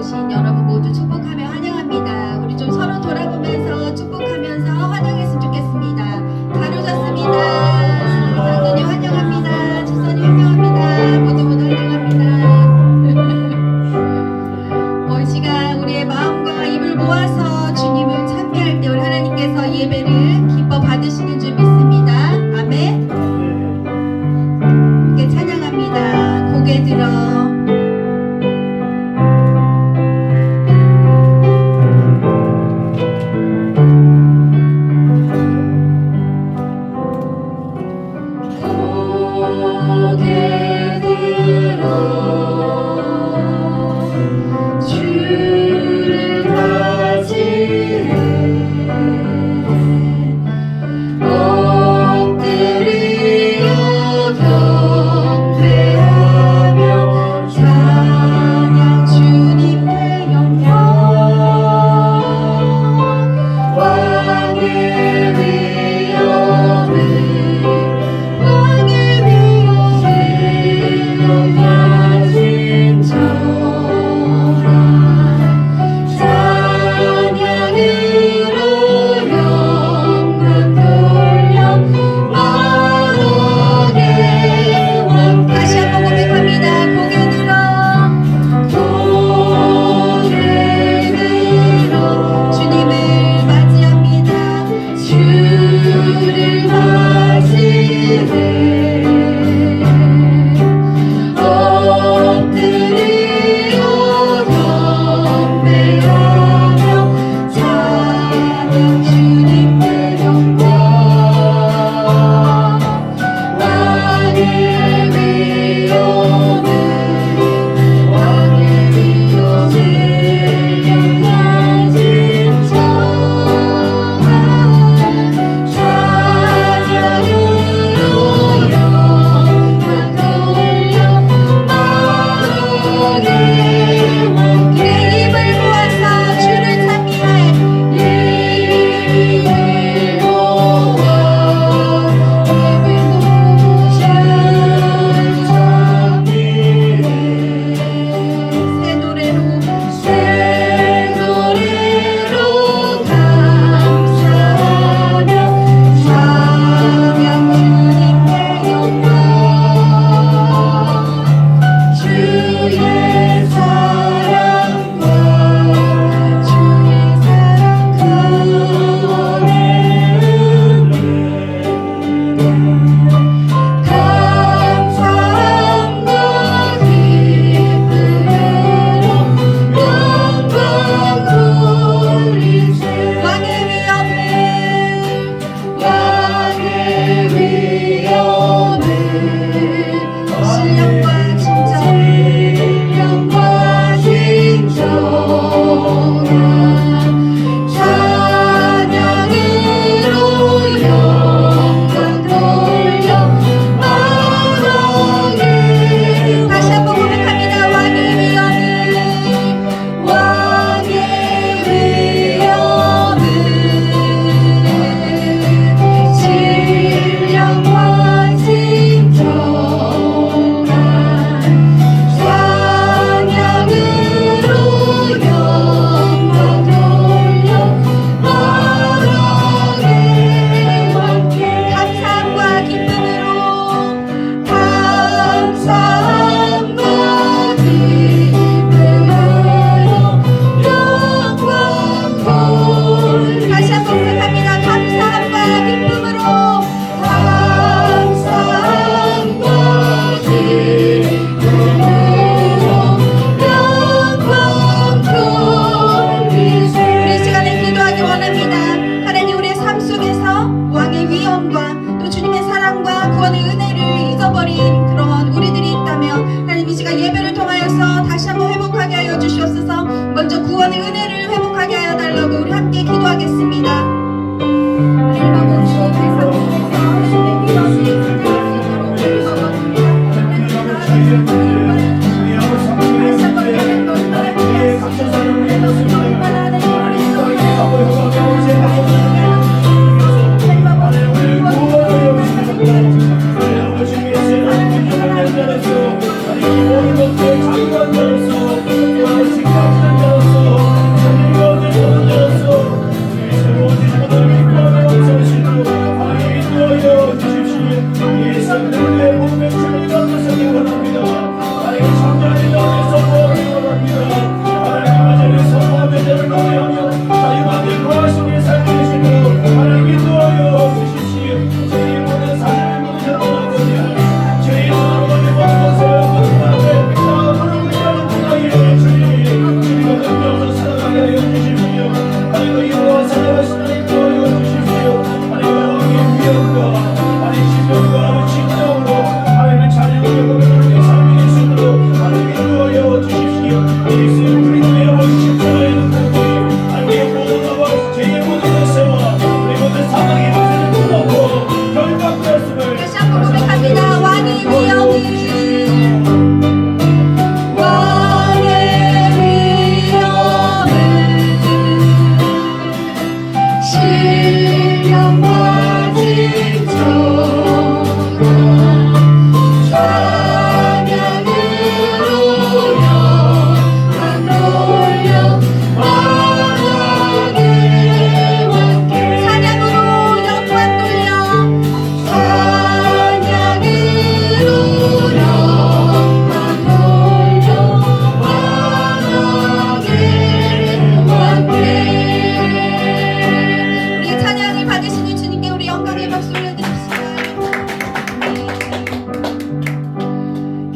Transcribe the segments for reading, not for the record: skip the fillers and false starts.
오신 여러분 모두 축복하며 환영합니다. 우리 좀 서로 돌아보면서 축복하면서 환영했으면 좋겠습니다. 잘 오셨습니다. 장로님 환영합니다. 집사님 환영합니다. 모두 환영합니다. 이 시간 우리의 마음과 입을 모아서 주님을 찬미할 때 우리 하나님께서 예배를 기뻐 받으시는 줄 믿습니다. 아멘. 함께 찬양합니다. 고개 들어 이 모든 것들 장관으로서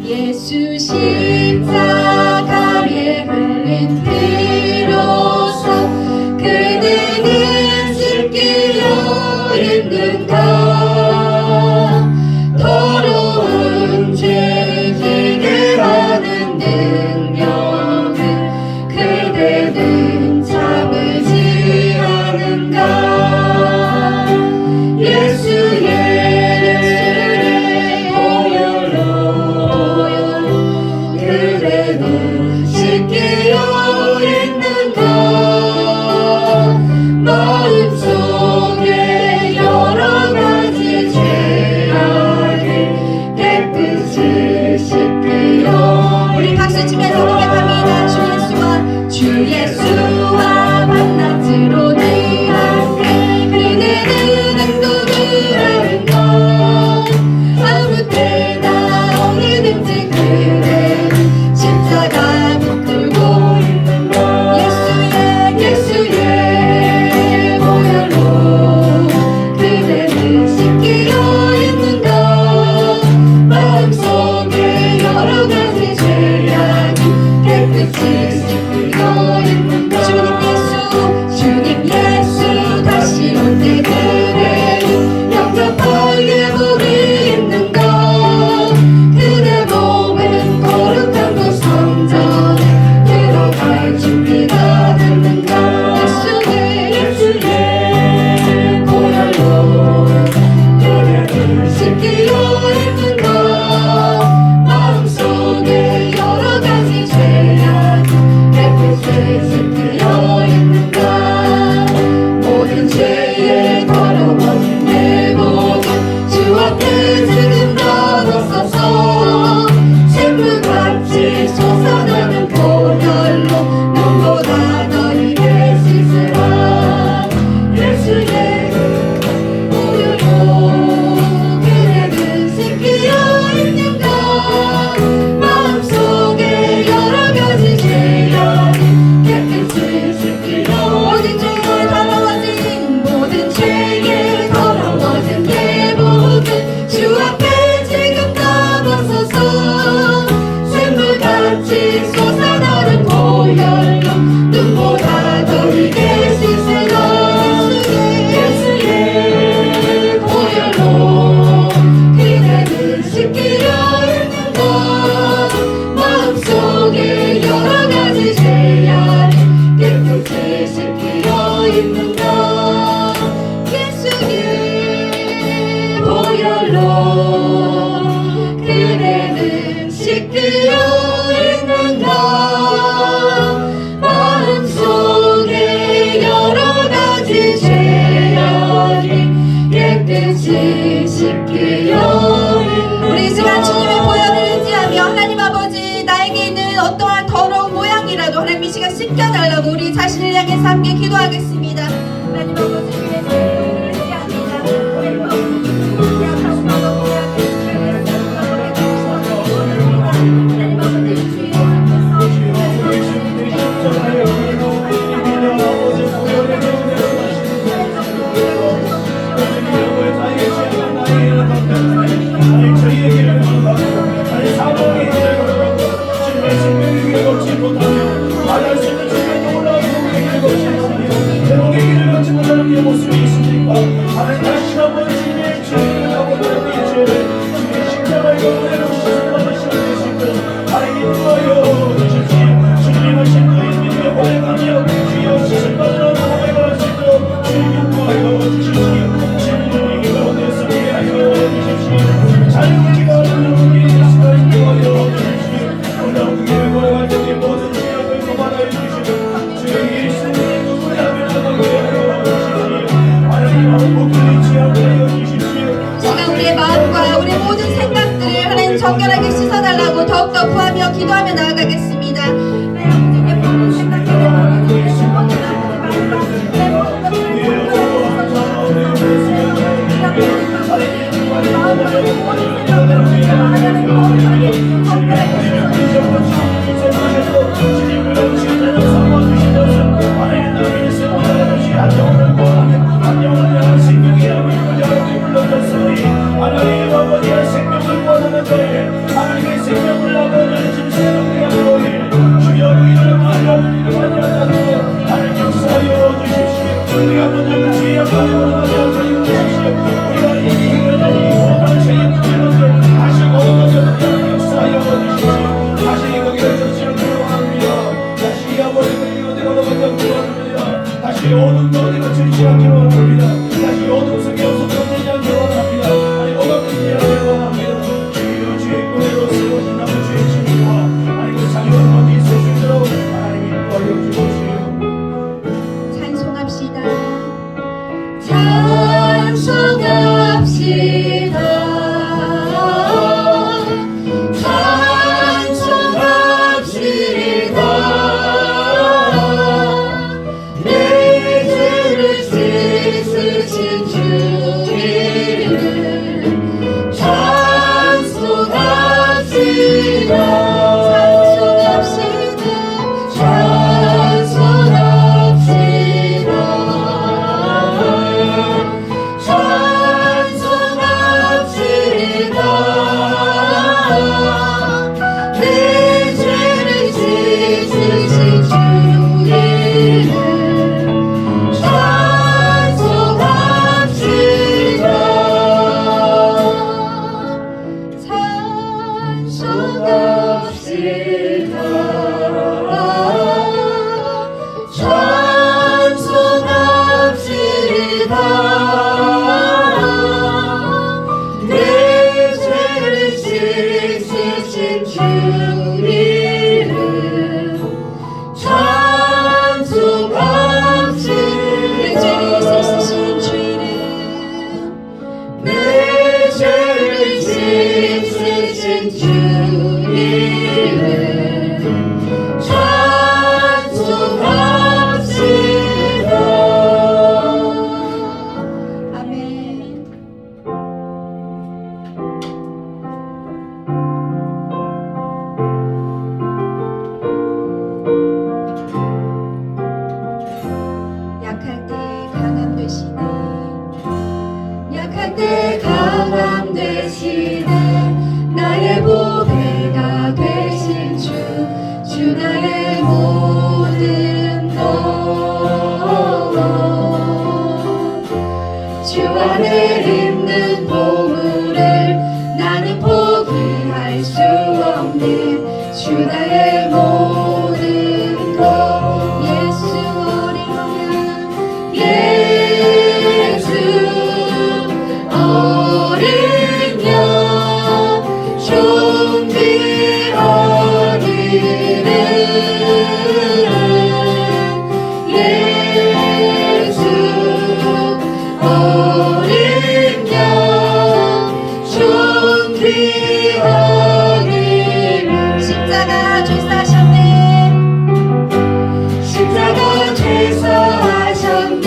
예수 십자가에 흘린 피로써 그대는 씻기려 했는가. 더러운 죄 지게 하는 능력은 그대는 참으지 않은가. 예수의 보혈로 그대는 씻기려 했는가. 마음속에 여러 가지 죄악을 깨끗이 씻기려. 우리 박수 치면서 고백합니다. 주 예수와 만나트로 늘 함께 그대는 행동을 하는 것. 아무 때나 어디든지 그대는 십자가 붙들고 있는 것. 예수의 보혈로 그대는 씻기려 했는가. 마음속에 여러 가지 죄악이 깨끗이 씻기려 했는가. 주님 예수 다시 올 때 그대는 영접하게 부르겠는가. 그대 몸은 거룩한 그 성전에 들어갈 준비가 됐는가. 예수의 보혈로 그대를 씻기려 했는가. 마음속에 여러 가지 죄악 깨끗이 씻기려 했는가. 모든 죄에 더러워진 내 모든 주 앞에 지금 나눠서서 샘물같이 솟아나는 보혈로 눈보다 더 익게 씻으라. 예수의 보혈로 그대는 씻기려 했는가. 마음속에 여러 가지 죄악이 깨끗이 씻기려. 모든 죄에 더러워진 내 모든 주 앞에 지금 나눠서서 샘물같이 솟아나는 보혈로 눈보다 더 익게 씻으라. 예수의 보혈로 그대는 씻기려 했는가. 마음속에 여러 가지 죄악이 깨끗이 씻기려 했는가. 예수의 보혈로 그대는 씻기려 했는가. 마음속에 여러 가지 죄악이 깨끗이 씻기려 했는가. 우리 이 시간 주님의 보혈을 의지하며 하나님 아버지 나에게 있는 어떠한 더러운 모양이라도 하나님 이 시간 씻겨달라고 우리 자신을 향해서 함께 기도하겠습니다. 하나님 아버지 주의 보혈을 의지합니다. 하나님 아버지 주의 약하고 고약한 주님의 사랑을 베풀어주시옵소서. 하나님 아버지 주의 제가 우리의 마음과 우리의 모든 생각들을 하나님 정결하게 씻어달라고 더욱더 구하며 기도하며 나아가겠습니다. 내 아버지 내 모든 생각 내 모든 하나님 아버지의 생명을 원하는 저에게 하나님의 생명을 내 죄를 씻으신 주 이름 찬송합시다. 내 죄를 씻으신 주 이름 내 죄를 씻으신 주 이름 찬송합시다. 아멘. 약할 때 강함 되시네 약할 때 강함 되시네 나의 보배가 되신 주 나의 모든 것 주 안에 있는 보물을 나는 포기할 수 없는 주 나의 모든 것 예수 어린 양 예수 어린 양 존귀한 이름 예수 어린 양 존귀한 이름 십자가 죄 사셨네 십자가 죄 사하셨네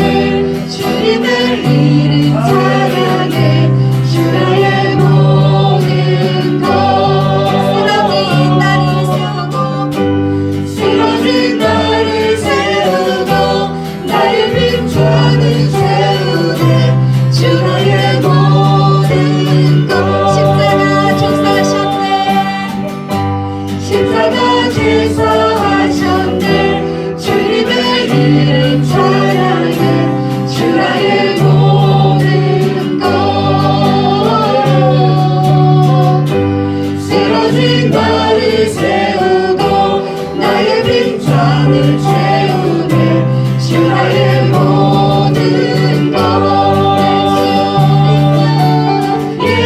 주님의 이름 찬양해 주 나의 모든 것 쓰러진 나를 세우고 쓰러진 나를 세우고 나의 빈좌를 세우네 주 나의 모든 것 십자가 죄 사하셨네 십자가 죄 사하셨네 주님의 이름 찬양해 주 나의 모든 것 쓰러진 나를 세우고 나의 빈잔을 채우네 주 나의 모든 것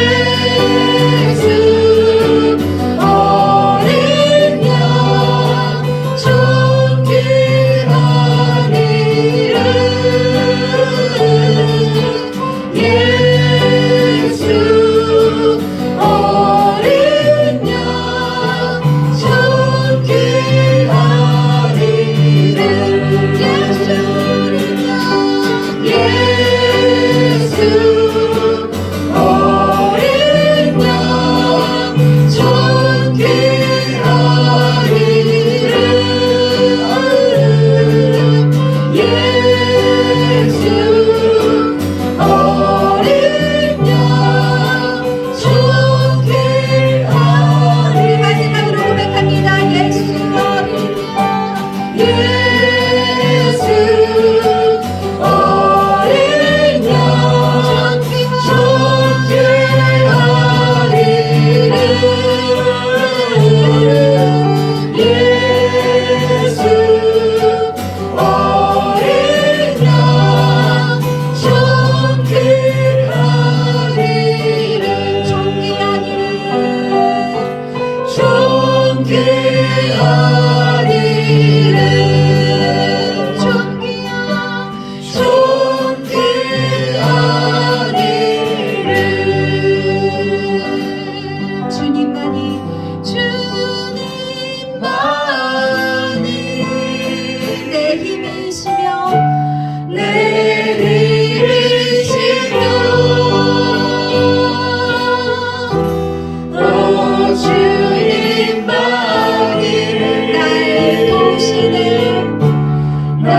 예수 어린 양 존귀한 이름 예수 어린 양 존귀한 이름 예수 어린 양 예수 어린 양 존귀한 이름 예수 어린 양 존귀한 이름 마지막으로 고백합니다. 예수 어린 양 예수 어린 양 존귀한 이름 예수 어린 양 존귀한 이름 존귀한 이름 존귀한 이름 존귀한 이름 주님만이 내 힘이시며 내 힘이시며 오 주님만이 날 도우시네 날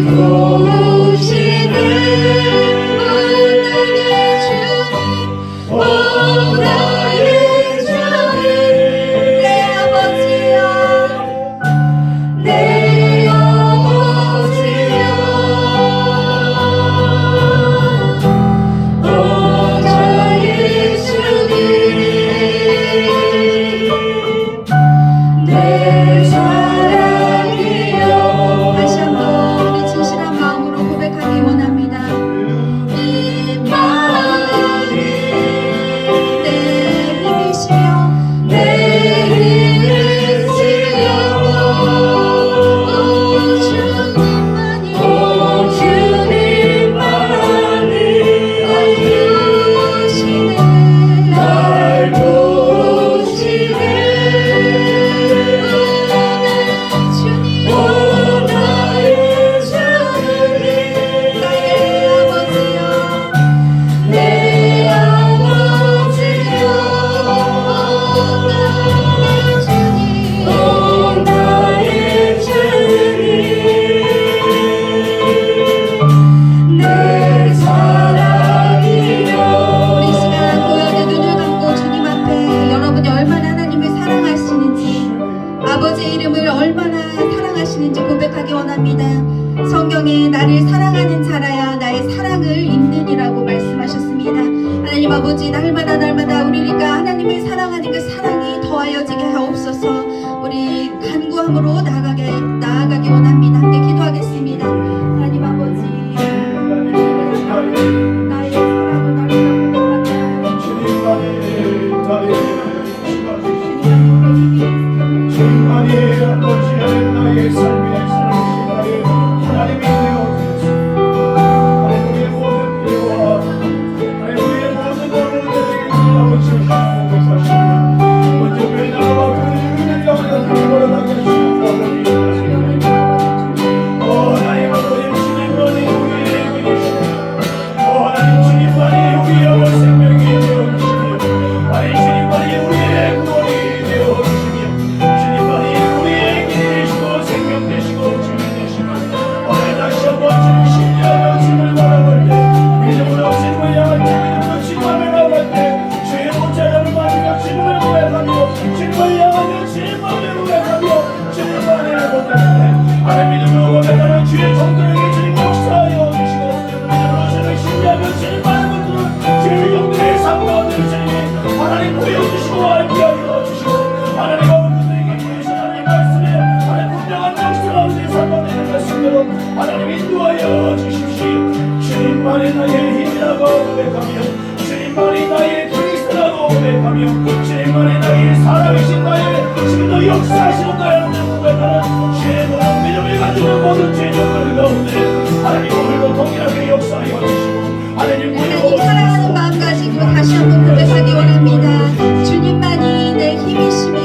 도우시네 오 나의 주님 내 아버지여 내 아버지여 얼마나 사랑하시는지 고백하기 원합니다. 성경에 나를 사랑하는 자라야 나의 사랑을 입느니라고 말씀하셨습니다. 하나님 아버지, 날마다 우리가 하나님을 사랑하는 그 사랑이 더하여지게 하옵소서. 우리 간구함으로 나아가기 원합니다. 함께 기도하겠습니다. 하나님 아버지, 나의 사랑을 나를 고백하며 주님만이 아버지 나의 삶의 사랑이시나요. 하나님이 되어주소서. 하나님의 모든 필요와 하나님의 모든 어려움들에게 아버지를 고백하시며 먼저 왜 나와 그를 영원히 걸어가게 하시옵소서. 하나님 아버지, 주님만이 우리의 길이시며 하나님 주님만이 우리의 영원 생명이 되어주시며 하나님 주님만이 우리의 구원이 되어주시며 주님만이 우리의 길이시고 생명 되시고 주님 되시고 오늘 다시 한번 주님 신뢰하며 주님을 바라볼 때 믿음으로 주님을 향한 믿음으로 주님을 바라볼 때 주의 모자람을 받으며 주님을 고백하며 주님을 향하여 주님만을 고백하며 주님만을 고백하며 하나님 믿음으로 고백하며 주의 종들에게 주님 역사하여 주시고 믿음으로 주님을 신뢰하며 주님만을 붙들어 주의 영들의 삶 가운데 주님이 하나님 보여주시고 알게 하여 주시고 하나님 아버지들에게 보이신 하나님 말씀에 하나님 분명한 역사 가운데 살아내는 말씀대로 하나님 인도하여 주십시오. 주님만이 나의 힘이라고 고백하며 주님만이 나의 그리스도라고 고백하며 주님만이 나의 살아계신 나의 지금도 역사하시는 나의 고백하는 주의 모든 믿음을 가지는 모든 죄종들 가운데 하나님 오늘도 동일하게 역사하여 주시고 하나님 하나님 사랑하는 마음 가지고 다시 한번 고백하기 원합니다. 주님만이 내 힘이시며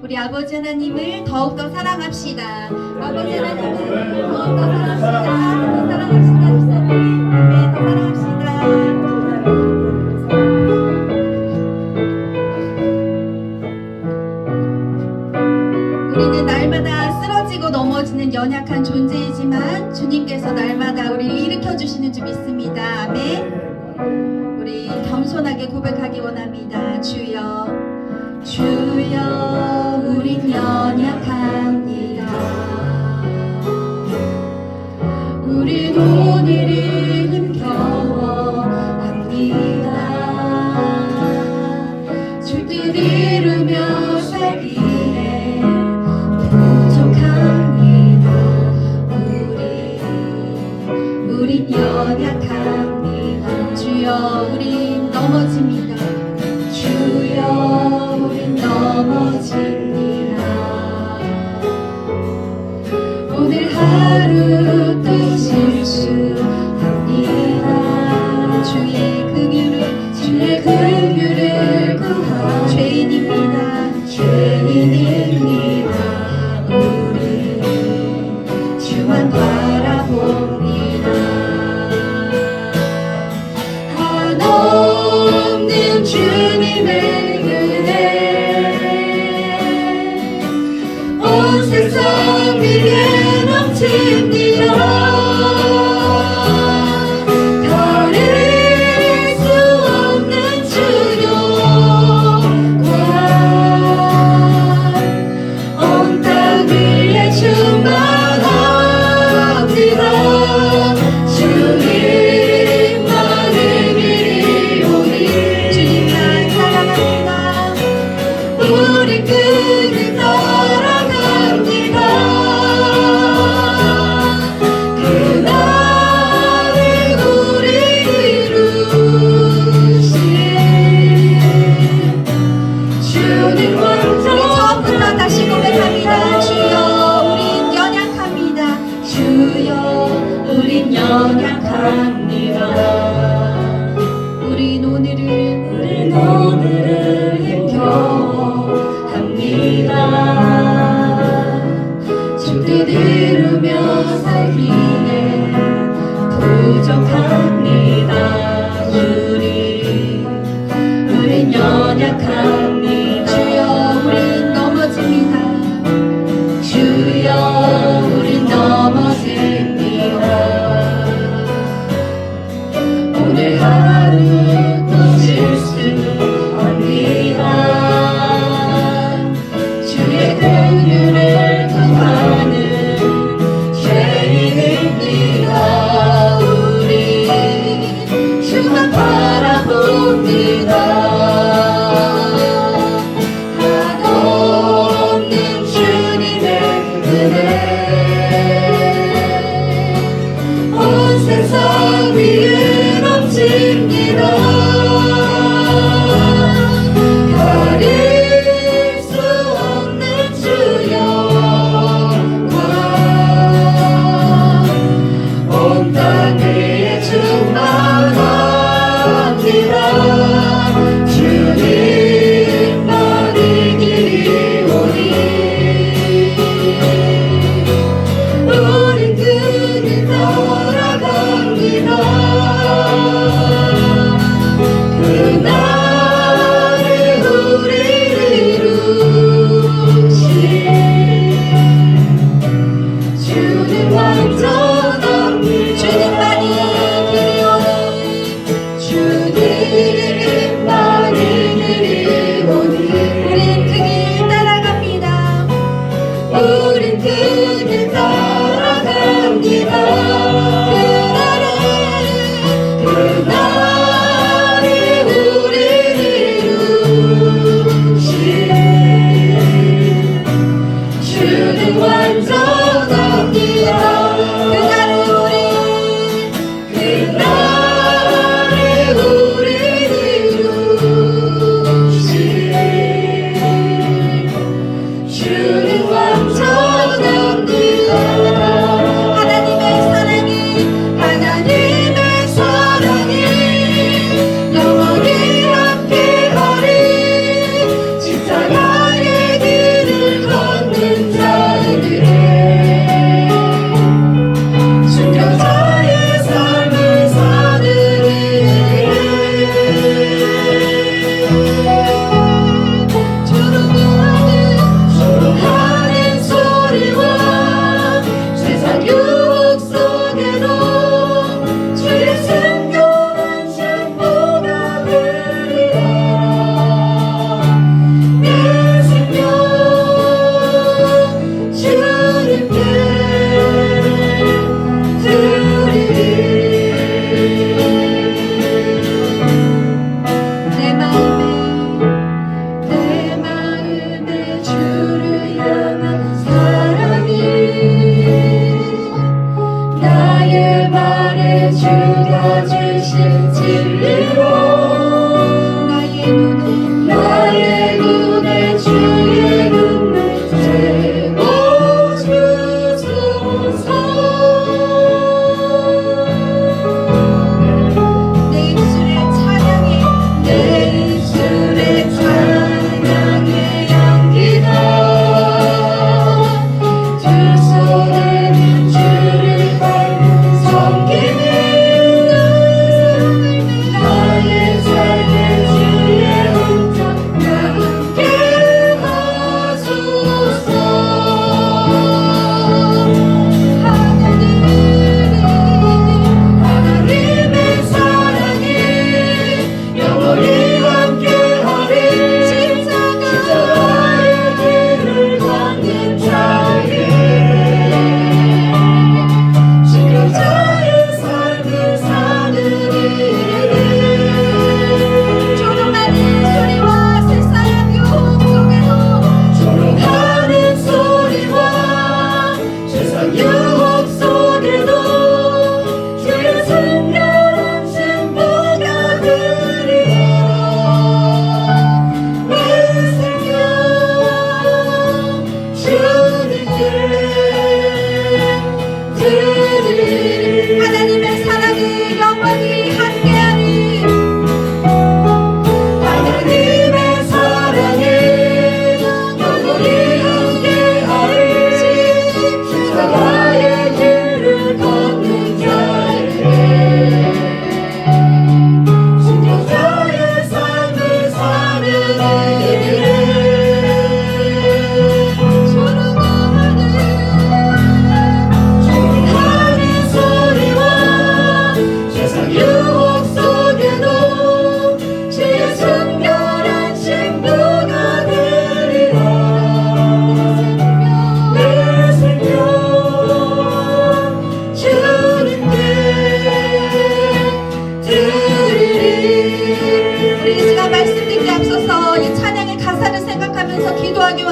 우리 아버지 하나님을 더욱더 사랑합시다. 아버지 하나님을 더욱더 사랑합시다. 더 사랑합시다. 네, 더 사랑합시다. 우리는 날마다 쓰러지고 넘어지는 연약한 존재이지만 주님께서 날마다 우리를 일으켜주시는 줄 믿습니다. 아멘. 우리 겸손하게 고백하기 원합니다. 주여, 주여, 우린 연약합니다. 우린 오늘을 힘겨워합니다. 주뜻 이루며 살기에 부족합니다. 우린 연약합니다. 주여, 우린 넘어집니다. 주여, 연약합니다. 우린 오늘을 힘겨워합니다. 주 뜻 이루며 살기에 부족합니다. 우린 연약합니다. 주여 우린 넘어집니다. 주여 우린 넘어집니다. 오늘 하루 또 실수합니다. 주의 긍휼을 구하는 죄인입니다. 우리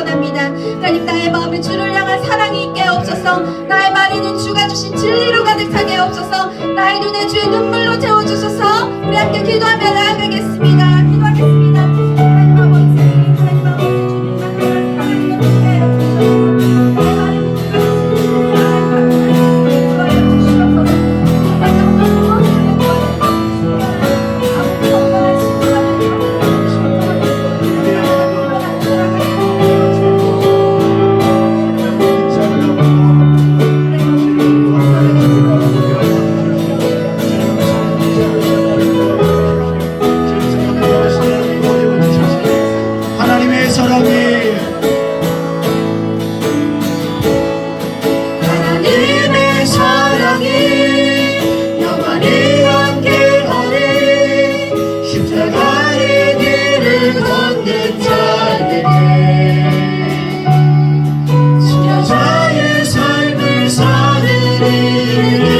원합니다. 하나님, 나의 마음에 주를 향한 사랑이 있게 하옵소서. 나의 말에는 주가 주신 진리로 가득 차게 하옵소서. 나의 눈에 주의 눈물로 채워주소서. 우리 함께 기도하며 나아가겠습니다. 기도하겠습니다. 하나님 아버지, 하나님 아버지, 주님 만나는 사랑이 있게 하나님의 사랑이 영원히 함께하리. 십자가의 길을 걷는 자에게 여자의 삶을 사는 이에게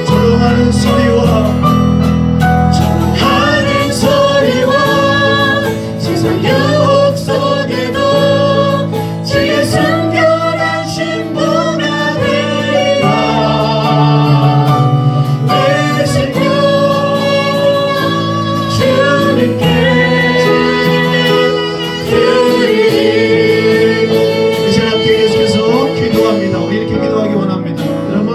조롱하는 소리와 세상 유혹 속에도 주의 순결한 신부가 되리라. 내 생명 주님께 드리리. 이 시간 함께 계속해서 기도합니다. 우리 이렇게 기도하기 원합니다. 여러분,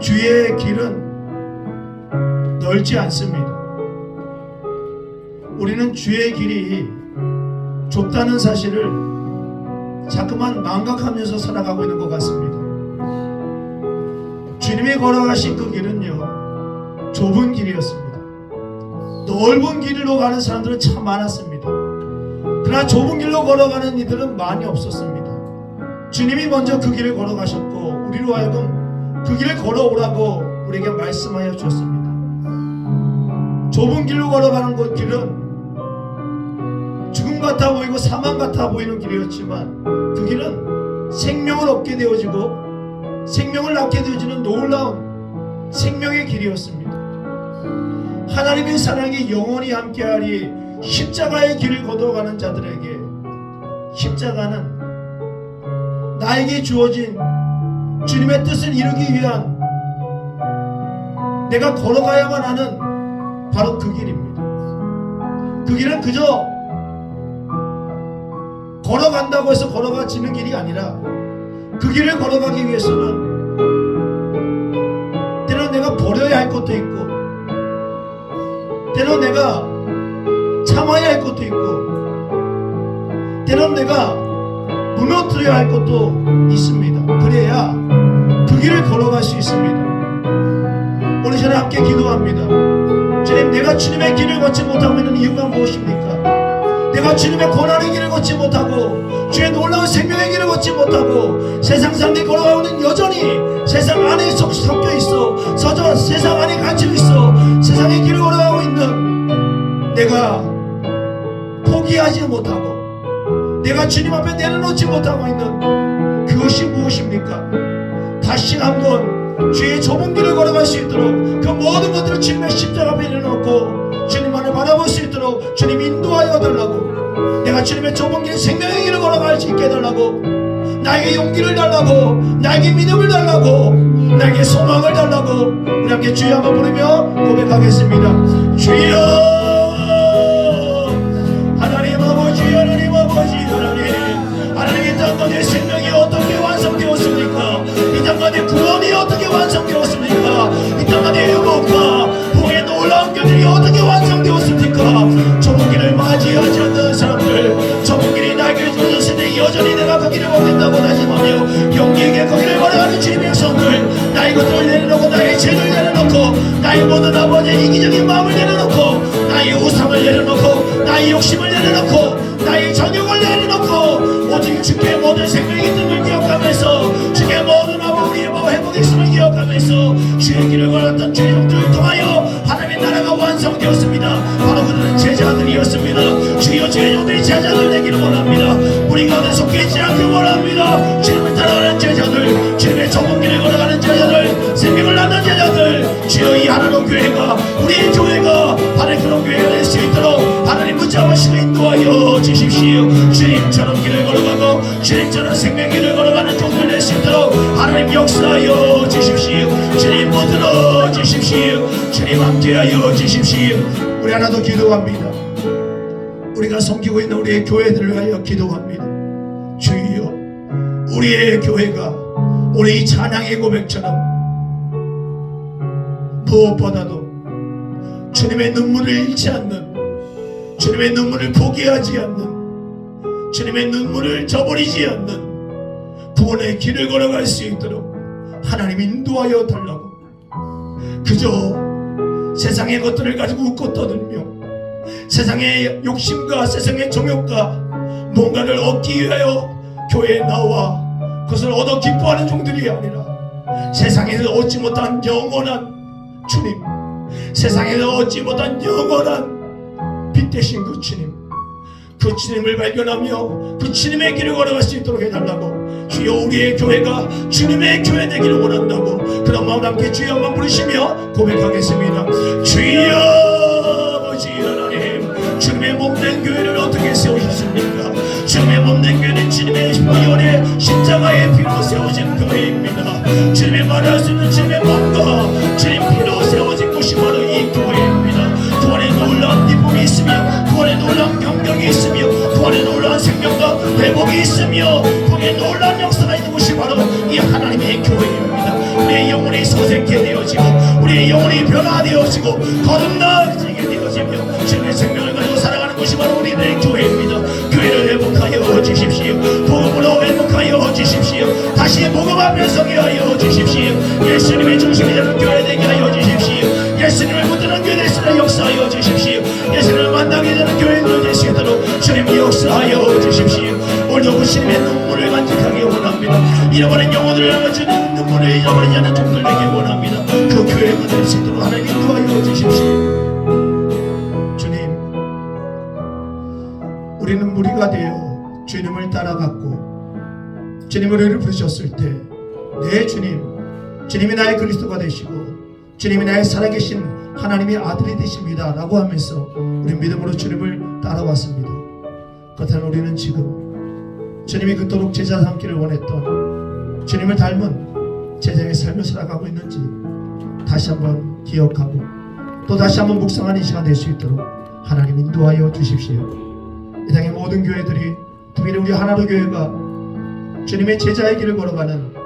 주의 길은 넓지 않습니다. 우리는 주의 길이 좁다는 사실을 자꾸만 망각하면서 살아가고 있는 것 같습니다. 주님이 걸어가신 그 길은요, 좁은 길이었습니다. 넓은 길로 가는 사람들은 참 많았습니다. 그러나 좁은 길로 걸어가는 이들은 많이 없었습니다. 주님이 먼저 그 길을 걸어가셨고 우리로 하여금 그 길을 걸어오라고 우리에게 말씀하여 주셨습니다. 좁은 길로 걸어가는 그 길은 죽음 같아 보이고 사망 같아 보이는 길이었지만 그 길은 생명을 얻게 되어지고 생명을 낳게 되어지는 놀라운 생명의 길이었습니다. 하나님의 사랑이 영원히 함께하리. 십자가의 길을 걷어가는 자들에게 십자가는 나에게 주어진 주님의 뜻을 이루기 위한 내가 걸어가야만 하는 바로 그 길입니다. 그 길은 그저 걸어간다고 해서 걸어가지는 길이 아니라 그 길을 걸어가기 위해서는 때론 내가 버려야 할 것도 있고 때론 내가 참아야 할 것도 있고 때론 내가 무너뜨려야 할 것도 있습니다. 그래야 그 길을 걸어갈 수 있습니다. 오늘 저는 함께 기도합니다. 주님, 내가 주님의 길을 걷지 못하고 있는 이유가 무엇입니까? 내가 주님의 고난의 길을 걷지 못하고 주의 놀라운 생명의 길을 걷지 못하고 세상 사람들이 걸어가고는 여전히 세상 안에 섞여 있어 세상 안에 갇혀 있어 세상의 길을 걸어가고 있는 내가 포기하지 못하고 내가 주님 앞에 내려놓지 못하고 있는 그것이 무엇입니까? 다시 한번 주의 좁은 길을 걸어갈 수 있도록 그 모든 것들을 주님의 십자가 앞에 내려놓고 주님만을 바라볼 수 있도록 주님 인도하여 달라고, 내가 주님의 좁은 길 생명의 길을 걸어갈 수 있게 해달라고, 나에게 용기를 달라고, 나에게 믿음을 달라고, 나에게 소망을 달라고 우리 함께 주여 한번 부르며 고백하겠습니다. 주여 하나님 아버지, 하나님 아버지, 하나님 이 땅가운데 생명이 어떻게 완성되었습니까? 이 땅가운데 구원이 어떻게 완성되었습니까? 이 땅가운데 유혹과 부흥의 놀라운 길들이 어떻게 완성되었습니까? 좁은 길을 맞이하지 않는 사람들, 좁은 길이 나에게 주어졌을 때 여전히 내가 그 길을 걷는다고 다짐하며 용기 있게 그 길을 걸어가는 주님의 성들, 나의 것들을 내려놓고 나의 죄를 내려놓고 나의 모든 아버지의 이기적인 마음을 내려놓고 나의 우상을 내려놓고 나의 욕심을 내려놓고 나의 전욕을 내려놓고 오직 주께 모든 생명이 있음을 기억하면서 주께 모든 우리의 회복이 있음을 기억하면서 주의 길을 걸었던 주의 종들을 통하여 하나님의 나라가 완성되었습니다. 바로 그들은 제자들이었습니다. 주여 주의 종들이 제자들 되기를 원합니다. 우리 가운데 속해 있지 않기를 원합니다. 주님을 따라가는 제자들, 주님의 좁은 길을 걸어가는 제자들, 생명을 낳는 제자들, 주여 이 하나님 교회가 우리의 교회가 하나님 그런 교회가 될 수 있도록 하나님 주님처럼 길을 걸어가고 주님처럼 생명 길을 걸어가는 종들 될 수 있도록 하나님 역사하여 주십시오. 주님 붙들어 주십시오. 주님 함께하여 주십시오. 우리 하나 더 기도합니다. 우리가 섬기고 있는 우리의 교회들을 위하여 기도합니다. 주여, 우리의 교회가 우리 찬양의 고백처럼 무엇보다도 주님의 눈물을 잃지 않는, 주님의 눈물을 포기하지 않는, 주님의 눈물을 저버리지 않는 구원의 길을 걸어갈 수 있도록 하나님 인도하여 달라고. 그저 세상의 것들을 가지고 웃고 떠들며 세상의 욕심과 세상의 정욕과 뭔가를 얻기 위하여 교회에 나와 그것을 얻어 기뻐하는 종들이 아니라 세상에서 얻지 못한 영원한 주님, 세상에서 얻지 못한 영원한 빛 되신 그 주님, 그 주님을 발견하며 그 주님의 길을 걸어갈 수 있도록 해달라고. 주여, 우리의 교회가 주님의 교회 되기를 원한다고. 그런 마음 함께 주여 한번 부르시며 고백하겠습니다. 주여, 아버지 하나님, 주님의 몸된 교회를 어떻게 세우셨습니까? 주님의 몸된 교회는 주님의 보혈의 십자가의 피로 세워진 교회입니다. 주님의 말할 수 있는 주님의 몸과 주님 피로 세워진 곳이 바로 이 교회입니다. 구원의 놀라운 기쁨이 있으며 구원의 놀라운 경경이 있으며 구원의 놀라운 생명과 회복이 있으며 구원의 놀라운 역사가 있는 곳이 바로 이 하나님의 교회입니다. 우리의 영혼이 소생케 되어지고 우리의 영혼이 변화되어지고 거듭나게 되어지며 주님의 생명을 가지고 살아가는 곳이 바로 우리들의 교회입니다. 교회를 회복하여 주십시오. 복음으로 회복하여 주십시오. 다시 복음화 변성하게 하여 주십시오. 예수님의 중심이 되는 교회 되게 하여 주십시오. 예수님을 붙드는 교회 되시는 역사하여 주십시오. 예수님을 만나게 되는 교회들 되시도록 주님 역사하여 주십시오. 오늘도 그 주님의 눈물을 간직하기 원합니다. 잃어버린 영혼들을 나눠주는 눈물을 잃어버리지 않는 종들 되기 원합니다. 그 교회가 될 수 있도록 하나님 인도하여 주십시오. 주님, 우리는 무리가 되어 주님을 따라갔고 주님을 우리를 부르셨을 때 내 주님, 주님이 나의 그리스도가 되시고 주님이 나의 살아계신 하나님의 아들이 되십니다 라고 하면서 우리 믿음으로 주님을 따라왔습니다. 그렇다면 우리는 지금 주님이 그토록 제자 삼기를 원했던 주님을 닮은 제자의 삶을 살아가고 있는지 다시 한번 기억하고 또 다시 한번 묵상하는 시간 될 수 있도록 하나님 인도하여 주십시오. 이 땅의 모든 교회들이 특별히 우리 하나로 교회가 주님의 제자의 길을 걸어가는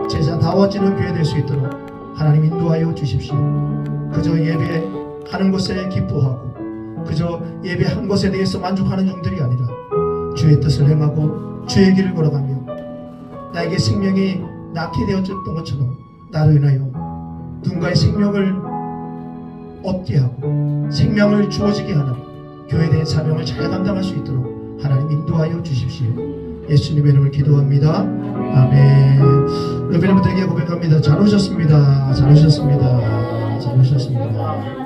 제자다워지는 교회 될 수 있도록 하나님 인도하여 주십시오. 그저 예배하는 것에 기뻐하고 그저 예배한 것에 대해서 만족하는 종들이 아니라 주의 뜻을 행하고 주의 길을 걸어가며 나에게 생명이 낳게 되어졌던 것처럼 나로 인하여 누군가의 생명을 얻게 하고 생명을 주어지게 하는 교회에 대한 사명을 잘 감당할 수 있도록 하나님 인도하여 주십시오. 예수님의 이름을 기도합니다. 아멘. 우리 여러분들에게 고백합니다. 잘 오셨습니다. 잘 오셨습니다. 잘 오셨습니다.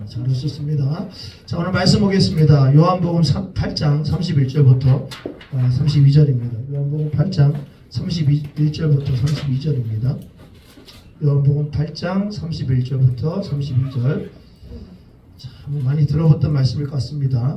잘 오셨습니다. 자, 오늘 말씀 보겠습니다. 요한복음 8장 31절부터 32절입니다. 요한복음 8장 31절부터 32절입니다. 요한복음 8장 31절부터 32절. 참 많이 들어봤던 말씀일 것 같습니다.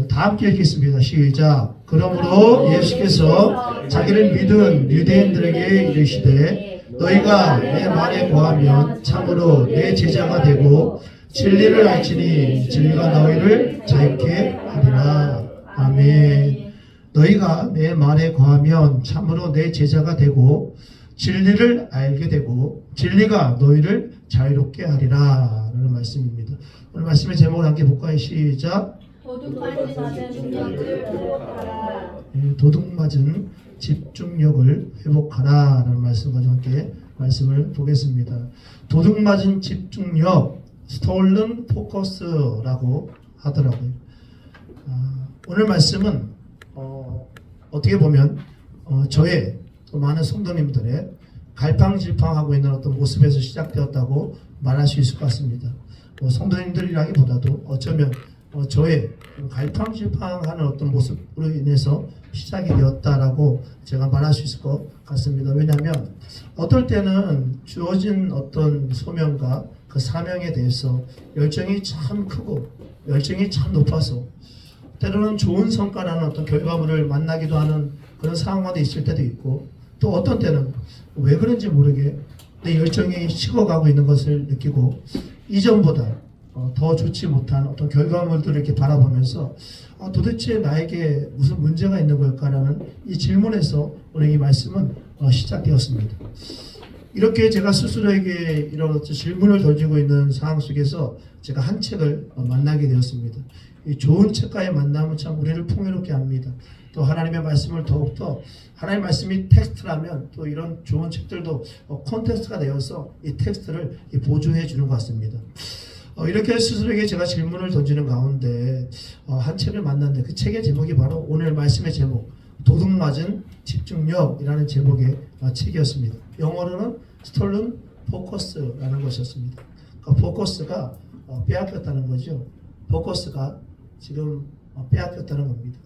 다 함께 읽겠습니다. 시작. 그러므로 예수께서 자기를 믿은 유대인들에게 이르시되 너희가 내 말에 거하면 참으로 내 제자가 되고 진리를 알지니 진리가 너희를 자유케 하리라. 아멘. 너희가 내 말에 거하면 참으로 내 제자가 되고 진리를 알게 되고 진리가 너희를 자유롭게 하리라 라는 말씀입니다. 오늘 말씀의 제목을 함께 볼까요? 시작. 도둑맞은 집중력을 회복하라. 도둑맞은 집중력을 회복하라 라는 말씀 가지고 함께 말씀을 보겠습니다. 도둑맞은 집중력, stolen focus라고 하더라고요. 오늘 말씀은 어떻게 보면 저의 또 많은 성도님들의 갈팡질팡하고 있는 어떤 모습에서 시작되었다고 말할 수 있을 것 같습니다. 성도님들이라기보다도 어쩌면 저의 갈팡질팡하는 어떤 모습으로 인해서 시작이 되었다라고 제가 말할 수 있을 것 같습니다. 왜냐하면 어떨 때는 주어진 어떤 소명과 그 사명에 대해서 열정이 참 크고 열정이 참 높아서 때로는 좋은 성과라는 어떤 결과물을 만나기도 하는 그런 상황도 있을 때도 있고, 또 어떤 때는 왜 그런지 모르게 내 열정이 식어가고 있는 것을 느끼고 이전보다 더 좋지 못한 어떤 결과물들을 이렇게 바라보면서 도대체 나에게 무슨 문제가 있는 걸까라는 이 질문에서 오늘 이 말씀은 시작되었습니다. 이렇게 제가 스스로에게 이런 어떤 질문을 던지고 있는 상황 속에서 제가 한 책을 만나게 되었습니다. 이 좋은 책과의 만남은 참 우리를 풍요롭게 합니다. 또 하나님의 말씀을 더욱더 하나님의 말씀이 텍스트라면 또 이런 좋은 책들도 콘텍스트가 되어서 이 텍스트를 보조해 주는 것 같습니다. 이렇게 스스로에게 제가 질문을 던지는 가운데 한 책을 만났는데 그 책의 제목이 바로 오늘 말씀의 제목 도둑맞은 집중력이라는 제목의 책이었습니다. 영어로는 스톨른 포커스라는 것이었습니다. 그러니까 포커스가 빼앗겼다는 거죠. 포커스가 지금 빼앗겼다는 겁니다.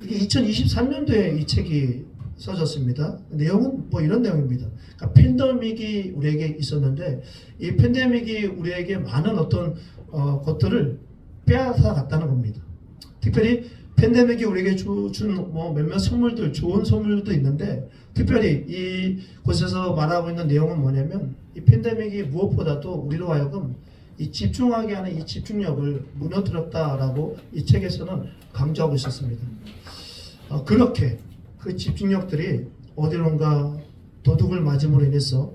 이게 2023년도에 이 책이 써졌습니다. 내용은 뭐 이런 내용입니다. 그러니까 팬데믹이 우리에게 있었는데 이 팬데믹이 우리에게 많은 어떤 것들을 빼앗아 갔다는 겁니다. 특별히 팬데믹이 우리에게 준 뭐 몇몇 선물들, 좋은 선물도 있는데 특별히 이 곳에서 말하고 있는 내용은 뭐냐면 이 팬데믹이 무엇보다도 우리로 하여금 이 집중하게 하는 이 집중력을 무너뜨렸다라고 이 책에서는 강조하고 있었습니다. 그렇게 그 집중력들이 어디론가 도둑을 맞음으로 인해서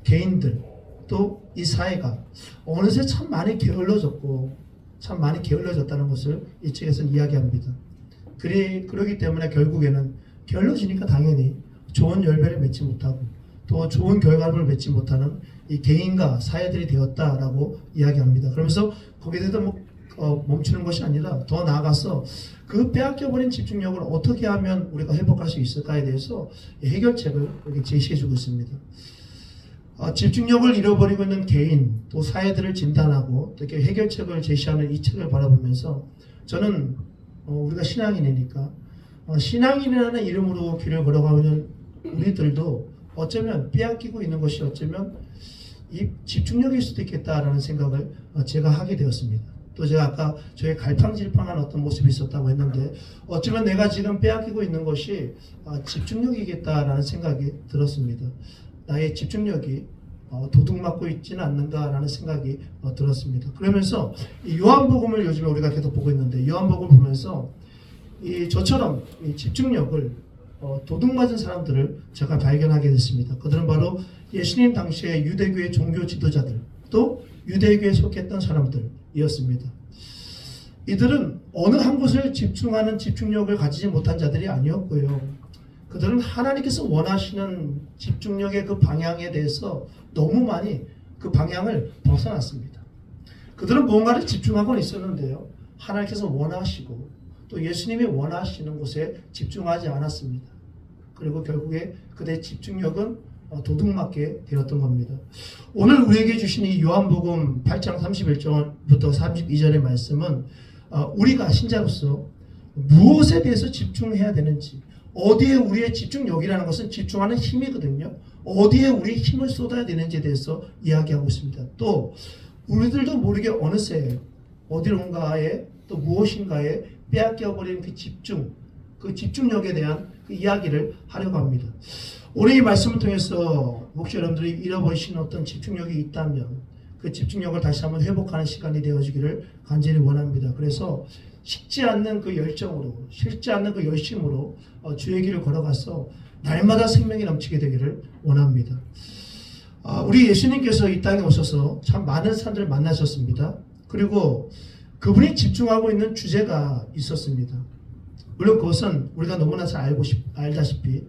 개인들 또 이 사회가 어느새 참 많이 게을러졌고 참 많이 게을러졌다는 것을 이 책에서는 이야기합니다. 그러기 때문에 결국에는 게을러지니까 당연히 좋은 열매를 맺지 못하고 또 좋은 결과를 맺지 못하는 이 개인과 사회들이 되었다라고 이야기합니다. 그러면서 거기에 대해서 멈추는 것이 아니라 더 나아가서 그 빼앗겨버린 집중력을 어떻게 하면 우리가 회복할 수 있을까에 대해서 해결책을 이렇게 제시해주고 있습니다. 집중력을 잃어버리고 있는 개인 또 사회들을 진단하고 이렇게 해결책을 제시하는 이 책을 바라보면서 저는 우리가 신앙인이니까 신앙인이라는 이름으로 길을 걸어가고 있는 우리들도 어쩌면 빼앗기고 있는 것이 어쩌면 이 집중력일 수도 있겠다라는 생각을 제가 하게 되었습니다. 또 제가 아까 저의 갈팡질팡한 어떤 모습이 있었다고 했는데 어쩌면 내가 지금 빼앗기고 있는 것이 집중력이겠다라는 생각이 들었습니다. 나의 집중력이 도둑맞고 있지는 않는가라는 생각이 들었습니다. 그러면서 이 요한복음을 요즘에 우리가 계속 보고 있는데 요한복음을 보면서 저처럼 이 집중력을 도둑맞은 사람들을 제가 발견하게 됐습니다. 그들은 바로 예수님 당시의 유대교의 종교 지도자들 또 유대교에 속했던 사람들이었습니다. 이들은 어느 한 곳을 집중하는 집중력을 가지지 못한 자들이 아니었고요. 그들은 하나님께서 원하시는 집중력의 그 방향에 대해서 너무 많이 그 방향을 벗어났습니다. 그들은 뭔가를 집중하고는 있었는데요. 하나님께서 원하시고 또 예수님이 원하시는 곳에 집중하지 않았습니다. 그리고 결국에 그들의 집중력은 도둑맞게 되었던 겁니다. 오늘 우리에게 주신 이 요한복음 8장 31절부터 32절의 말씀은 우리가 신자로서 무엇에 대해서 집중해야 되는지 어디에 우리의 집중력이라는 것은 집중하는 힘이거든요. 어디에 우리 힘을 쏟아야 되는지에 대해서 이야기하고 있습니다. 또 우리들도 모르게 어느새 어디론가에 또 무엇인가에 빼앗겨버린 그 집중, 그 집중력에 대한 그 이야기를 하려고 합니다. 오늘 이 말씀을 통해서 혹시 여러분들이 잃어버리신 어떤 집중력이 있다면 그 집중력을 다시 한번 회복하는 시간이 되어지기를 간절히 원합니다. 그래서 식지 않는 그 열정으로, 식지 않는 그 열심으로 주의 길을 걸어가서 날마다 생명이 넘치게 되기를 원합니다. 우리 예수님께서 이 땅에 오셔서 참 많은 사람들을 만나셨습니다. 그리고 그분이 집중하고 있는 주제가 있었습니다. 물론 그것은 우리가 너무나 잘 알다시피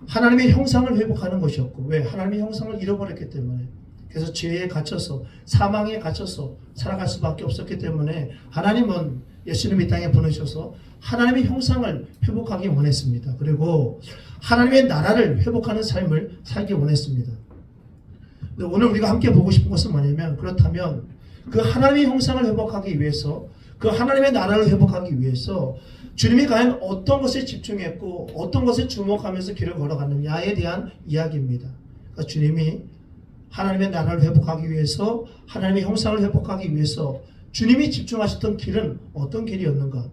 하나님의 형상을 회복하는 것이었고, 왜? 하나님의 형상을 잃어버렸기 때문에. 그래서 죄에 갇혀서 사망에 갇혀서 살아갈 수밖에 없었기 때문에 하나님은 예수님이 땅에 보내셔서 하나님의 형상을 회복하기 원했습니다. 그리고 하나님의 나라를 회복하는 삶을 살기 원했습니다. 오늘 우리가 함께 보고 싶은 것은 뭐냐면, 그렇다면 그 하나님의 형상을 회복하기 위해서, 그 하나님의 나라를 회복하기 위해서 주님이 과연 어떤 것에 집중했고 어떤 것에 주목하면서 길을 걸어갔느냐에 대한 이야기입니다. 그러니까 주님이 하나님의 나라를 회복하기 위해서, 하나님의 형상을 회복하기 위해서 주님이 집중하셨던 길은 어떤 길이었는가?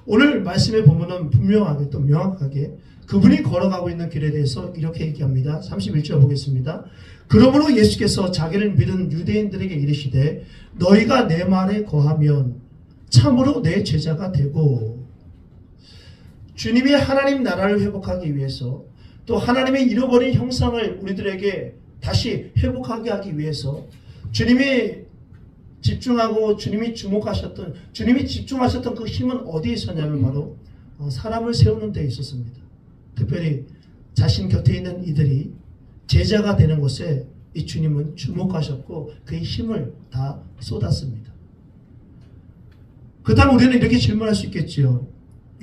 오늘 말씀에 보면은 분명하게 또 명확하게 그분이 걸어가고 있는 길에 대해서 이렇게 얘기합니다. 31절 보겠습니다. 그러므로 예수께서 자기를 믿은 유대인들에게 이르시되 너희가 내 말에 거하면 참으로 내 제자가 되고, 주님이 하나님 나라를 회복하기 위해서 또 하나님의 잃어버린 형상을 우리들에게 다시 회복하게 하기 위해서 주님이 집중하고 주님이 주목하셨던, 주님이 집중하셨던 그 힘은 어디에 있었냐면 바로 사람을 세우는 데 있었습니다. 특별히 자신 곁에 있는 이들이 제자가 되는 곳에 이 주님은 주목하셨고 그의 힘을 다 쏟았습니다. 그 다음 우리는 이렇게 질문할 수 있겠지요.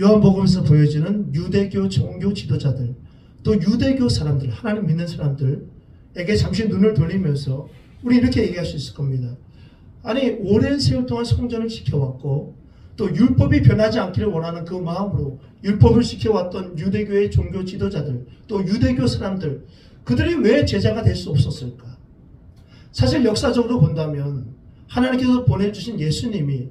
요한복음에서 보여지는 유대교 종교 지도자들, 또 유대교 사람들, 하나님 믿는 사람들에게 잠시 눈을 돌리면서 우리 이렇게 얘기할 수 있을 겁니다. 아니, 오랜 세월 동안 성전을 지켜왔고 또 율법이 변하지 않기를 원하는 그 마음으로 율법을 지켜왔던 유대교의 종교 지도자들, 또 유대교 사람들, 그들이 왜 제자가 될 수 없었을까? 사실 역사적으로 본다면 하나님께서 보내주신 예수님이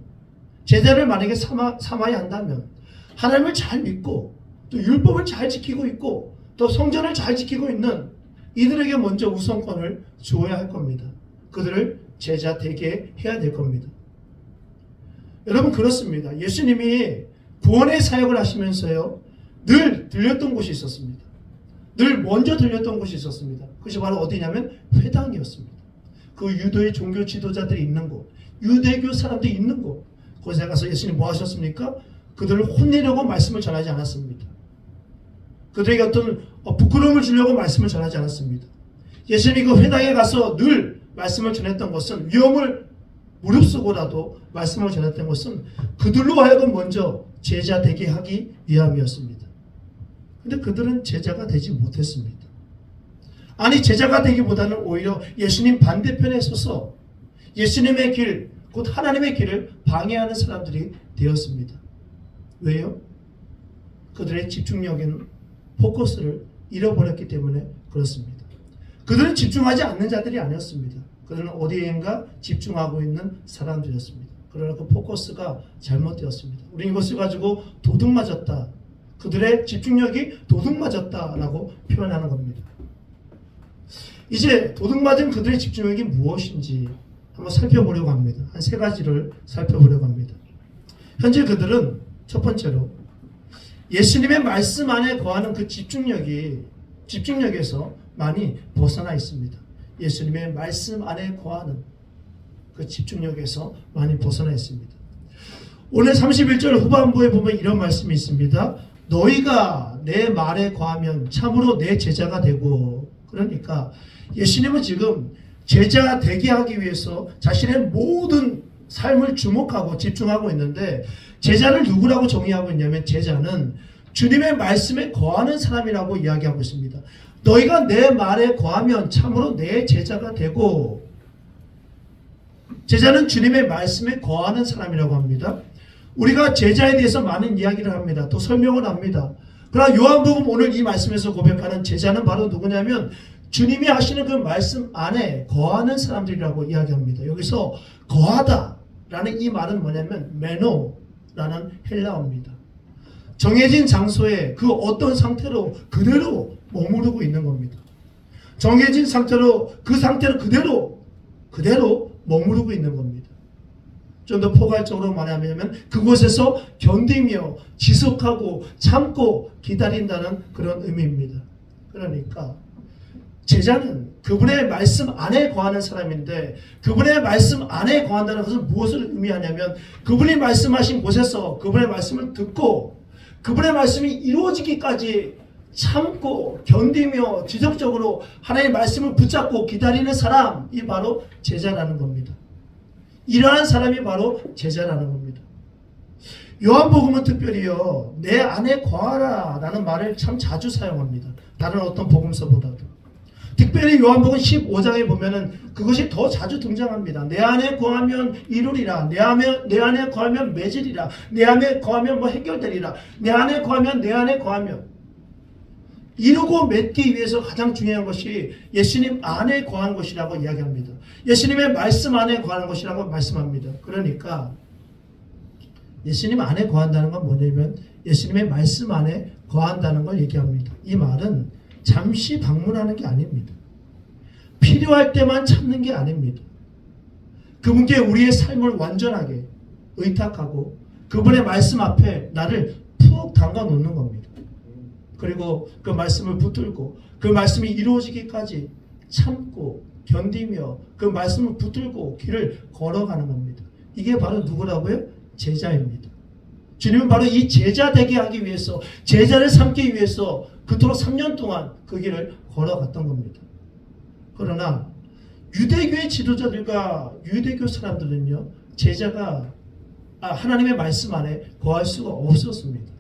제자를 만약에 삼아야 한다면 하나님을 잘 믿고 또 율법을 잘 지키고 있고 또 성전을 잘 지키고 있는 이들에게 먼저 우선권을 주어야 할 겁니다. 그들을 제자 되게 해야 될 겁니다. 여러분, 그렇습니다. 예수님이 구원의 사역을 하시면서요, 늘 들렸던 곳이 있었습니다. 늘 먼저 들렸던 곳이 있었습니다. 그것이 바로 어디냐면 회당이었습니다. 그 유도의 종교 지도자들이 있는 곳, 유대교 사람들이 있는 곳, 그곳에 가서 예수님 뭐 하셨습니까? 그들을 혼내려고 말씀을 전하지 않았습니다. 그들에게 어떤 부끄러움을 주려고 말씀을 전하지 않았습니다. 예수님이 그 회당에 가서 늘 말씀을 전했던 것은, 위험을 무릅쓰고라도 말씀을 전했던 것은 그들로 하여금 먼저 제자 되게 하기 위함이었습니다. 그런데 그들은 제자가 되지 못했습니다. 아니, 제자가 되기보다는 오히려 예수님 반대편에 서서 예수님의 길, 곧 하나님의 길을 방해하는 사람들이 되었습니다. 왜요? 그들의 집중력에는 포커스를 잃어버렸기 때문에 그렇습니다. 그들은 집중하지 않는 자들이 아니었습니다. 그들은 어디에인가 집중하고 있는 사람들이었습니다. 그러나 그 포커스가 잘못되었습니다. 우리는 이것을 가지고 도둑 맞았다, 그들의 집중력이 도둑 맞았다라고 표현하는 겁니다. 이제 도둑 맞은 그들의 집중력이 무엇인지 한번 살펴보려고 합니다. 한 세 가지를 살펴보려고 합니다. 현재 그들은 첫 번째로 예수님의 말씀 안에 거하는 그 집중력에서 많이 벗어나 있습니다. 예수님의 말씀 안에 거하는 그 집중력에서 많이 벗어나 있습니다. 오늘 31절 후반부에 보면 이런 말씀이 있습니다. 너희가 내 말에 거하면 참으로 내 제자가 되고, 그러니까 예수님은 지금 제자 되게 하기 위해서 자신의 모든 삶을 주목하고 집중하고 있는데, 제자를 누구라고 정의하고 있냐면 제자는 주님의 말씀에 거하는 사람이라고 이야기하고 있습니다. 너희가 내 말에 거하면 참으로 내 제자가 되고, 제자는 주님의 말씀에 거하는 사람이라고 합니다. 우리가 제자에 대해서 많은 이야기를 합니다. 또 설명을 합니다. 그러나 요한복음 오늘 이 말씀에서 고백하는 제자는 바로 누구냐면 주님이 하시는 그 말씀 안에 거하는 사람들이라고 이야기합니다. 여기서 거하다라는 이 말은 뭐냐면 메노라는 헬라어입니다. 정해진 장소에 그 어떤 상태로 그대로 머무르고 있는 겁니다. 정해진 상태로 그 상태로 그대로 머무르고 있는 겁니다. 좀 더 포괄적으로 말하면 그곳에서 견디며 지속하고 참고 기다린다는 그런 의미입니다. 그러니까 제자는 그분의 말씀 안에 거하는 사람인데, 그분의 말씀 안에 거한다는 것은 무엇을 의미하냐면 그분이 말씀하신 곳에서 그분의 말씀을 듣고 그분의 말씀이 이루어지기까지 참고 견디며 지속적으로 하나님의 말씀을 붙잡고 기다리는 사람이 바로 제자라는 겁니다. 이러한 사람이 바로 제자라는 겁니다. 요한복음은 특별히요, 내 안에 거하라 라는 말을 참 자주 사용합니다. 다른 어떤 복음서보다도. 특별히 요한복음 15장에 보면은 그것이 더 자주 등장합니다. 내 안에 거하면 이루리라. 내 안에 거하면 맺으리라. 내 안에 거하면 뭐 해결되리라. 내 안에 거하면 이루고 맺기 위해서 가장 중요한 것이 예수님 안에 거하는 것이라고 이야기합니다. 예수님의 말씀 안에 거하는 것이라고 말씀합니다. 그러니까 예수님 안에 거한다는 건 뭐냐면 예수님의 말씀 안에 거한다는 걸 얘기합니다. 이 말은 잠시 방문하는 게 아닙니다. 필요할 때만 찾는 게 아닙니다. 그분께 우리의 삶을 완전하게 의탁하고 그분의 말씀 앞에 나를 푹 담가 놓는 겁니다. 그리고 그 말씀을 붙들고 그 말씀이 이루어지기까지 참고 견디며 그 말씀을 붙들고 길을 걸어가는 겁니다. 이게 바로 누구라고요? 제자입니다. 주님은 바로 이 제자 되게 하기 위해서 제자를 삼기 위해서 그토록 3년 동안 그 길을 걸어갔던 겁니다. 그러나 유대교의 지도자들과 유대교 사람들은요, 제자가 하나님의 말씀 안에 거할 수가 없었습니다.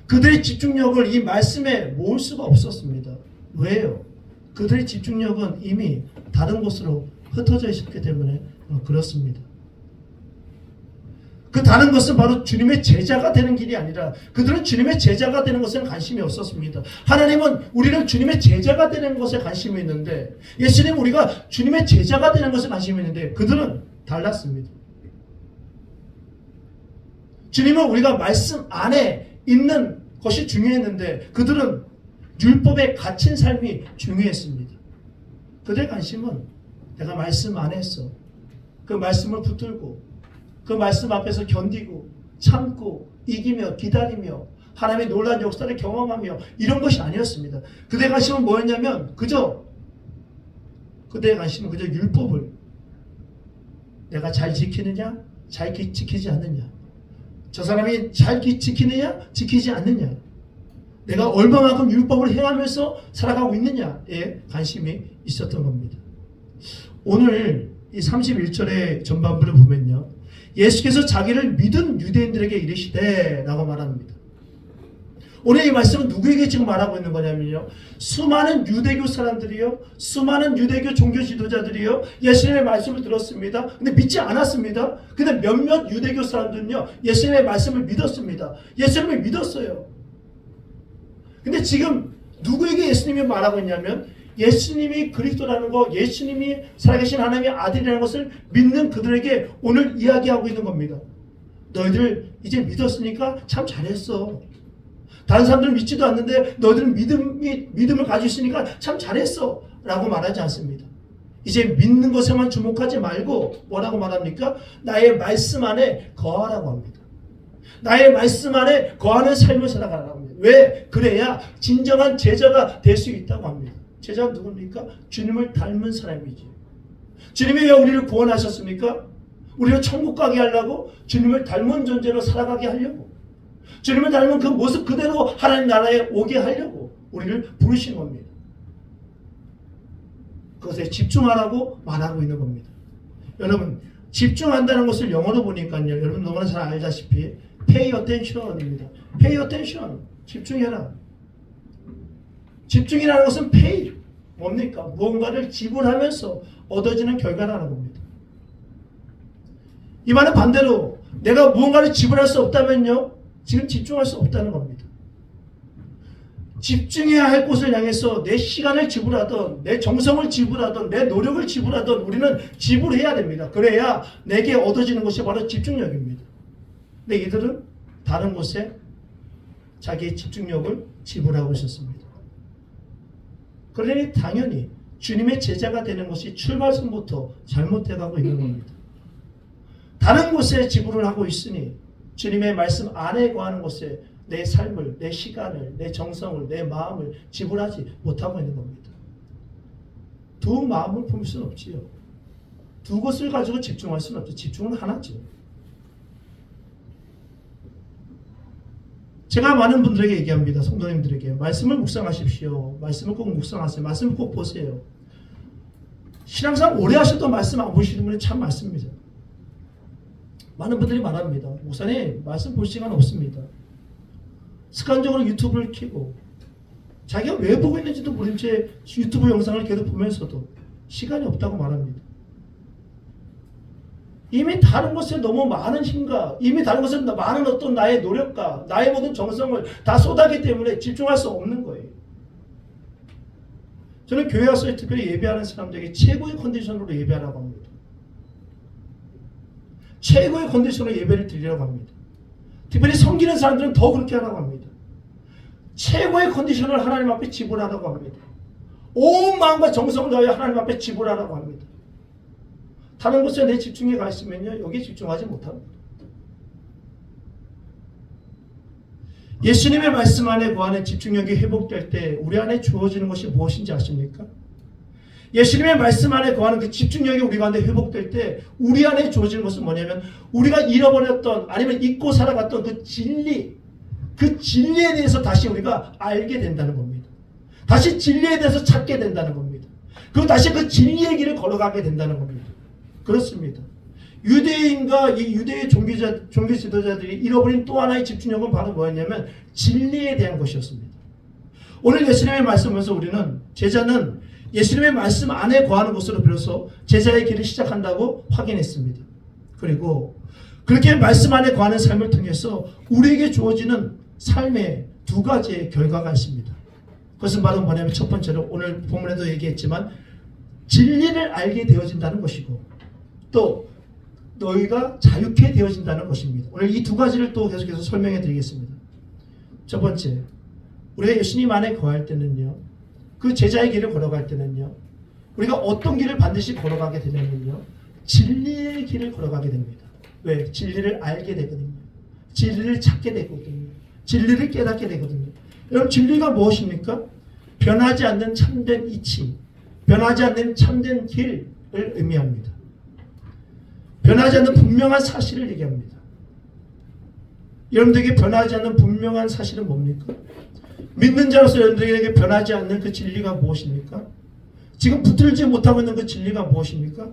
그들의 집중력을 이 말씀에 모을 수가 없었습니다. 왜요? 그들의 집중력은 이미 다른 곳으로 흩어져 있었기 때문에 그렇습니다. 그 다른 것은 바로 주님의 제자가 되는 길이 아니라 그들은 주님의 제자가 되는 것에는 관심이 없었습니다. 하나님은 우리를 주님의 제자가 되는 것에 관심이 있는데 예수님은 우리가 주님의 제자가 되는 것에 관심이 있는데 그들은 달랐습니다. 주님은 우리가 말씀 안에 있는 것이 중요했는데 그들은 율법에 갇힌 삶이 중요했습니다. 그들의 관심은 내가 말씀 안에 있어. 그 말씀을 붙들고 그 말씀 앞에서 견디고 참고 이기며 기다리며 하나님의 놀라운 역사를 경험하며 이런 것이 아니었습니다. 그들의 관심은 뭐였냐면 그들의 관심은 그저 율법을 내가 잘 지키느냐 잘 지키지 않느냐, 저 사람이 잘 지키느냐 지키지 않느냐, 내가 얼마만큼 율법을 행하면서 살아가고 있느냐에 관심이 있었던 겁니다. 오늘 이 31절의 전반부를 보면요, 예수께서 자기를 믿은 유대인들에게 이르시되 라고 말합니다. 오늘 이 말씀은 누구에게 지금 말하고 있는 거냐면요, 수많은 유대교 사람들이요, 수많은 유대교 종교 지도자들이요 예수님의 말씀을 들었습니다. 근데 믿지 않았습니다. 근데 몇몇 유대교 사람들은요 예수님의 말씀을 믿었습니다. 예수님을 믿었어요. 근데 지금 누구에게 예수님이 말하고 있냐면 예수님이 그리스도라는 거, 예수님이 살아계신 하나님의 아들이라는 것을 믿는 그들에게 오늘 이야기하고 있는 겁니다. 너희들 이제 믿었으니까 참 잘했어. 다른 사람들은 믿지도 않는데 너희들은 믿음을 가지고 있으니까 참 잘했어 라고 말하지 않습니다. 이제 믿는 것에만 주목하지 말고 뭐라고 말합니까? 나의 말씀 안에 거하라고 합니다. 나의 말씀 안에 거하는 삶을 살아가라고 합니다. 왜? 그래야 진정한 제자가 될 수 있다고 합니다. 제자는 누굽니까? 주님을 닮은 사람이지. 주님이 왜 우리를 구원하셨습니까? 우리를 천국 가게 하려고, 주님을 닮은 존재로 살아가게 하려고, 주님을 닮은 그 모습 그대로 하나님 나라에 오게 하려고 우리를 부르신 겁니다. 그것에 집중하라고 말하고 있는 겁니다. 여러분, 집중한다는 것을 영어로 보니까요, 여러분 너무나 잘 알다시피 pay attention입니다. pay attention, 집중해라. 집중이라는 것은 pay, 뭡니까? 무언가를 지불하면서 얻어지는 결과라는 겁니다. 이 말은 반대로 내가 무언가를 지불할 수 없다면요, 지금 집중할 수 없다는 겁니다. 집중해야 할 곳을 향해서 내 시간을 지불하던, 내 정성을 지불하던, 내 노력을 지불하던 우리는 지불해야 됩니다. 그래야 내게 얻어지는 것이 바로 집중력입니다. 근데 이들은 다른 곳에 자기의 집중력을 지불하고 있었습니다. 그러니 당연히 주님의 제자가 되는 것이 출발선부터 잘못돼가고 있는 겁니다. 다른 곳에 지불을 하고 있으니 주님의 말씀 안에 거하는 곳에 내 삶을, 내 시간을, 내 정성을, 내 마음을 지불하지 못하고 있는 겁니다. 두 마음을 품을 수는 없지요. 두 것을 가지고 집중할 수는 없죠. 집중은 하나죠. 제가 많은 분들에게 얘기합니다. 성도님들에게 말씀을 묵상하십시오. 말씀을 꼭 묵상하세요. 말씀을 꼭 보세요. 신앙생활 오래 하셔도 말씀 안 보시는 분이 참 많습니다. 많은 분들이 말합니다. 목사님 말씀 볼 시간 없습니다. 습관적으로 유튜브를 켜고 자기가 왜 보고 있는지도 모른 채 유튜브 영상을 계속 보면서도 시간이 없다고 말합니다. 이미 다른 것에 너무 많은 힘과 이미 다른 것에 많은 어떤 나의 노력과 나의 모든 정성을 다 쏟아기 때문에 집중할 수 없는 거예요. 저는 교회 와서 특별히 예배하는 사람들에게 최고의 컨디션으로 예배하라고 합니다. 최고의 컨디션으로 예배를 드리라고 합니다. 특별히 섬기는 사람들은 더 그렇게 하라고 합니다. 최고의 컨디션을 하나님 앞에 지불하라고 합니다. 온 마음과 정성을 다해 하나님 앞에 지불하라고 합니다. 다른 곳에 내 집중이 가 있으면요, 여기에 집중하지 못합니다. 예수님의 말씀 안에 구하는 집중력이 회복될 때 우리 안에 주어지는 것이 무엇인지 아십니까? 예수님의 말씀 안에 구하는 그 집중력이 우리 가운데 회복될 때 우리 안에 주어지는 것은 뭐냐면 우리가 잃어버렸던 아니면 잊고 살아갔던 그 진리, 그 진리에 대해서 다시 우리가 알게 된다는 겁니다. 다시 진리에 대해서 찾게 된다는 겁니다. 그리고 다시 그 진리의 길을 걸어가게 된다는 겁니다. 그렇습니다. 유대인과 이 유대의 종교 지도자들이 잃어버린 또 하나의 집중력은 바로 뭐였냐면 진리에 대한 것이었습니다. 오늘 예수님의 말씀에서 우리는 제자는 예수님의 말씀 안에 거하는 것으로 비로소 제자의 길을 시작한다고 확인했습니다. 그리고 그렇게 말씀 안에 거하는 삶을 통해서 우리에게 주어지는 삶의 두 가지의 결과가 있습니다. 그것은 바로 뭐냐면 첫 번째로 오늘 본문에도 얘기했지만 진리를 알게 되어진다는 것이고 또 너희가 자유케 되어진다는 것입니다. 오늘 이 두 가지를 또 계속해서 설명해 드리겠습니다. 첫 번째, 우리가 예수님 안에 거할 때는요, 그 제자의 길을 걸어갈 때는요, 우리가 어떤 길을 반드시 걸어가게 되냐면요, 진리의 길을 걸어가게 됩니다. 왜? 진리를 알게 되거든요. 진리를 찾게 되거든요. 진리를 깨닫게 되거든요. 여러분, 진리가 무엇입니까? 변하지 않는 참된 이치, 변하지 않는 참된 길을 의미합니다. 변하지 않는 분명한 사실을 얘기합니다. 여러분들에게 변하지 않는 분명한 사실은 뭡니까? 믿는 자로서 여러분들에게 변하지 않는 그 진리가 무엇입니까? 지금 붙들지 못하고 있는 그 진리가 무엇입니까?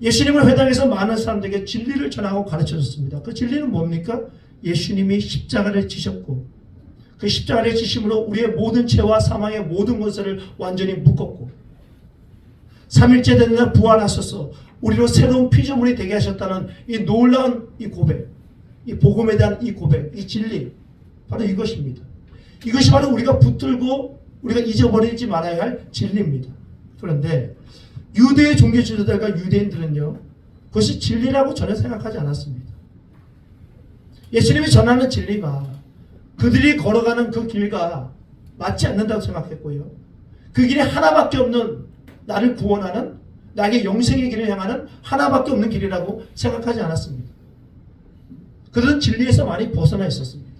예수님을 회당에서 많은 사람들에게 진리를 전하고 가르쳐줬습니다. 그 진리는 뭡니까? 예수님이 십자가를 지셨고 그 십자가를 지심으로 우리의 모든 죄와 사망의 모든 것을 완전히 묶었고 3일째 되는 날 부활하셔서 우리로 새로운 피조물이 되게 하셨다는 이 놀라운 이 고백, 이 복음에 대한 이 고백, 이 진리, 바로 이것입니다. 이것이 바로 우리가 붙들고 우리가 잊어버리지 말아야 할 진리입니다. 그런데 유대의 종교 지도자들과 유대인들은요, 그것이 진리라고 전혀 생각하지 않았습니다. 예수님이 전하는 진리가 그들이 걸어가는 그 길과 맞지 않는다고 생각했고요. 그 길이 하나밖에 없는 나를 구원하는 나에게 영생의 길을 향하는 하나밖에 없는 길이라고 생각하지 않았습니다. 그들은 진리에서 많이 벗어나 있었습니다.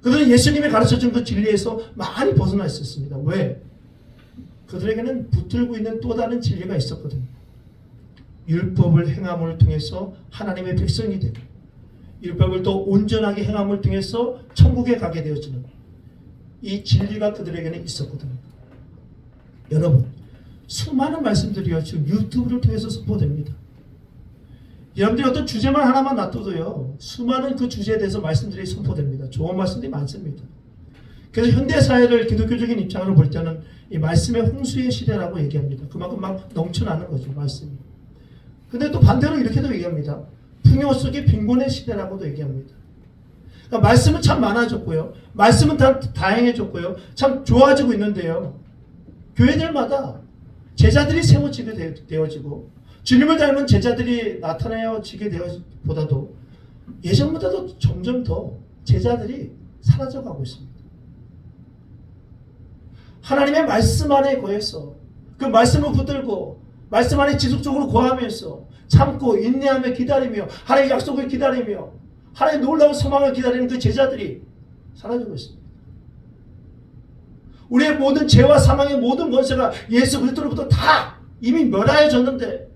그들은 예수님이 가르쳐준 그 진리에서 많이 벗어나 있었습니다. 왜? 그들에게는 붙들고 있는 또 다른 진리가 있었거든요. 율법을 행함을 통해서 하나님의 백성이 되고 율법을 또 온전하게 행함을 통해서 천국에 가게 되어지는 이 진리가 그들에게는 있었거든요. 여러분, 수많은 말씀들이요 지금 유튜브를 통해서 선포됩니다. 여러분들이 어떤 주제만 하나만 놔둬도요 수많은 그 주제에 대해서 말씀들이 선포됩니다. 좋은 말씀들이 많습니다. 그래서 현대사회를 기독교적인 입장으로 볼 때는 이 말씀의 홍수의 시대라고 얘기합니다. 그만큼 막 넘쳐나는 거죠, 말씀이. 근데 또 반대로 이렇게도 얘기합니다. 풍요 속의 빈곤의 시대라고도 얘기합니다. 그러니까 말씀은 참 많아졌고요, 말씀은 다 다양해졌고요, 참 좋아지고 있는데요, 교회들마다 제자들이 세워지게 되어지고 주님을 닮은 제자들이 나타내어지게 되어보다도 예전보다도 점점 더 제자들이 사라져가고 있습니다. 하나님의 말씀 안에 거해서 그 말씀을 붙들고 말씀 안에 지속적으로 거하면서 참고 인내하며 기다리며 하나님의 약속을 기다리며 하나님의 놀라운 소망을 기다리는 그 제자들이 사라지고 있습니다. 우리의 모든 죄와 사망의 모든 권세가 예수 그리스도로부터 다 이미 멸하여졌는데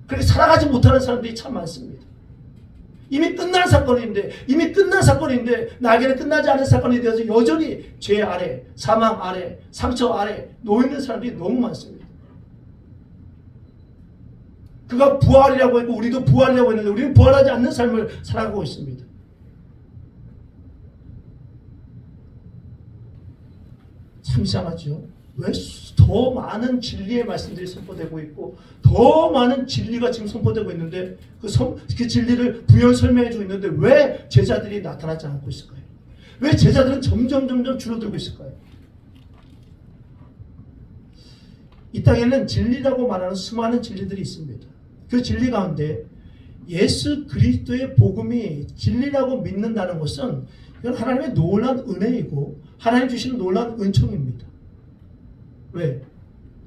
그렇게 살아가지 못하는 사람들이 참 많습니다. 이미 끝난 사건인데 나에게는 끝나지 않은 사건이 되어서 여전히 죄 아래, 사망 아래, 상처 아래 놓여있는 사람들이 너무 많습니다. 그가 부활이라고 했고 우리도 부활이라고 했는데 우리는 부활하지 않는 삶을 살아가고 있습니다. 참 이상하죠. 왜 더 많은 진리의 말씀들이 선포되고 있고 더 많은 진리가 지금 선포되고 있는데 그 진리를 부연 설명해주고 있는데 왜 제자들이 나타나지 않고 있을까요? 왜 제자들은 점점 줄어들고 있을까요? 이 땅에는 진리라고 말하는 수많은 진리들이 있습니다. 그 진리 가운데 예수 그리스도의 복음이 진리라고 믿는다는 것은 이건 하나님의 놀라운 은혜이고 하나님 주시는 놀라운 은총입니다. 왜?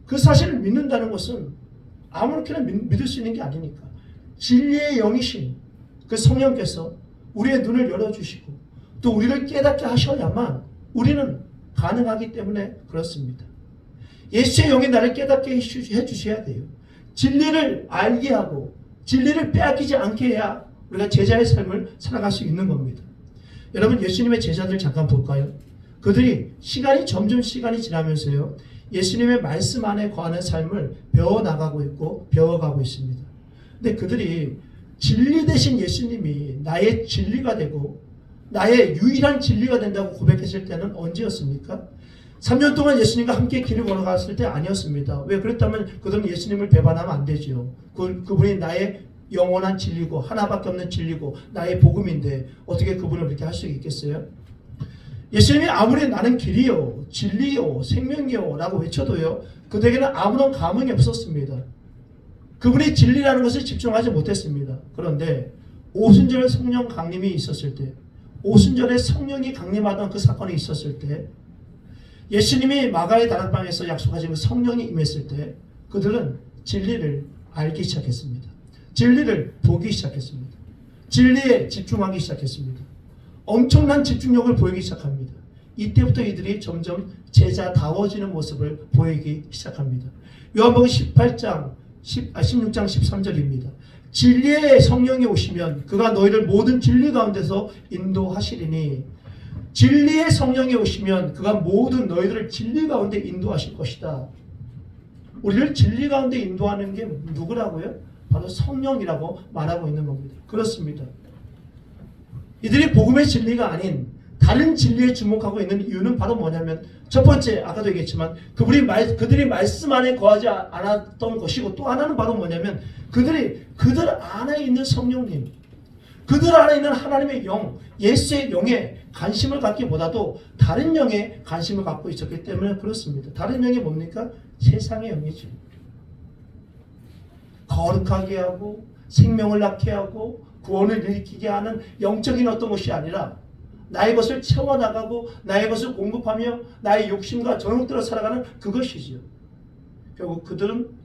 그 사실을 믿는다는 것은 아무렇게나 믿을 수 있는 게 아니니까. 진리의 영이신 그 성령께서 우리의 눈을 열어주시고 또 우리를 깨닫게 하셔야만 우리는 가능하기 때문에 그렇습니다. 예수의 영이 나를 깨닫게 해주셔야 돼요. 진리를 알게 하고 진리를 빼앗기지 않게 해야 우리가 제자의 삶을 살아갈 수 있는 겁니다. 여러분, 예수님의 제자들 잠깐 볼까요? 그들이 점점 시간이 지나면서요, 예수님의 말씀 안에 거하는 삶을 배워나가고 있고 배워가고 있습니다. 근데 그들이 진리 대신 예수님이 나의 진리가 되고 나의 유일한 진리가 된다고 고백했을 때는 언제였습니까? 3년 동안 예수님과 함께 길을 걸어갔을 때 아니었습니다. 왜? 그랬다면 그들은 예수님을 배반하면 안 되죠. 그분이 나의 영원한 진리고 하나밖에 없는 진리고 나의 복음인데 어떻게 그분을 그렇게 할 수 있겠어요? 예수님이 아무리 나는 길이요 진리요 생명이요 라고 외쳐도요, 그들에게는 아무런 감흥이 없었습니다. 그분이 진리라는 것을 집중하지 못했습니다. 그런데 오순절 성령 강림이 있었을 때, 오순절에 성령이 강림하던 그 사건이 있었을 때, 예수님이 마가의 다락방에서 약속하신 그 성령이 임했을 때 그들은 진리를 알기 시작했습니다. 진리를 보기 시작했습니다. 진리에 집중하기 시작했습니다. 엄청난 집중력을 보이기 시작합니다. 이때부터 이들이 점점 제자다워지는 모습을 보이기 시작합니다. 요한복음 16장 13절입니다. 진리의 성령이 오시면 그가 너희를 모든 진리 가운데서 인도하시리니, 진리의 성령이 오시면 그가 모든 너희들을 진리 가운데 인도하실 것이다. 우리를 진리 가운데 인도하는 게 누구라고요? 바로 성령이라고 말하고 있는 겁니다. 그렇습니다. 이들이 복음의 진리가 아닌 다른 진리에 주목하고 있는 이유는 바로 뭐냐면, 첫 번째 아까도 얘기했지만 그들이 말씀 안에 거하지 않았던 것이고, 또 하나는 바로 뭐냐면 그들 안에 있는 성령님, 그들 안에 있는 하나님의 영, 예수의 영에 관심을 갖기보다도 다른 영에 관심을 갖고 있었기 때문에 그렇습니다. 다른 영이 뭡니까? 세상의 영이죠. 거룩하게 하고 생명을 낳게 하고 구원을 일으키게 하는 영적인 어떤 것이 아니라 나의 것을 채워나가고 나의 것을 공급하며 나의 욕심과 정욕대로 살아가는 그것이지요. 결국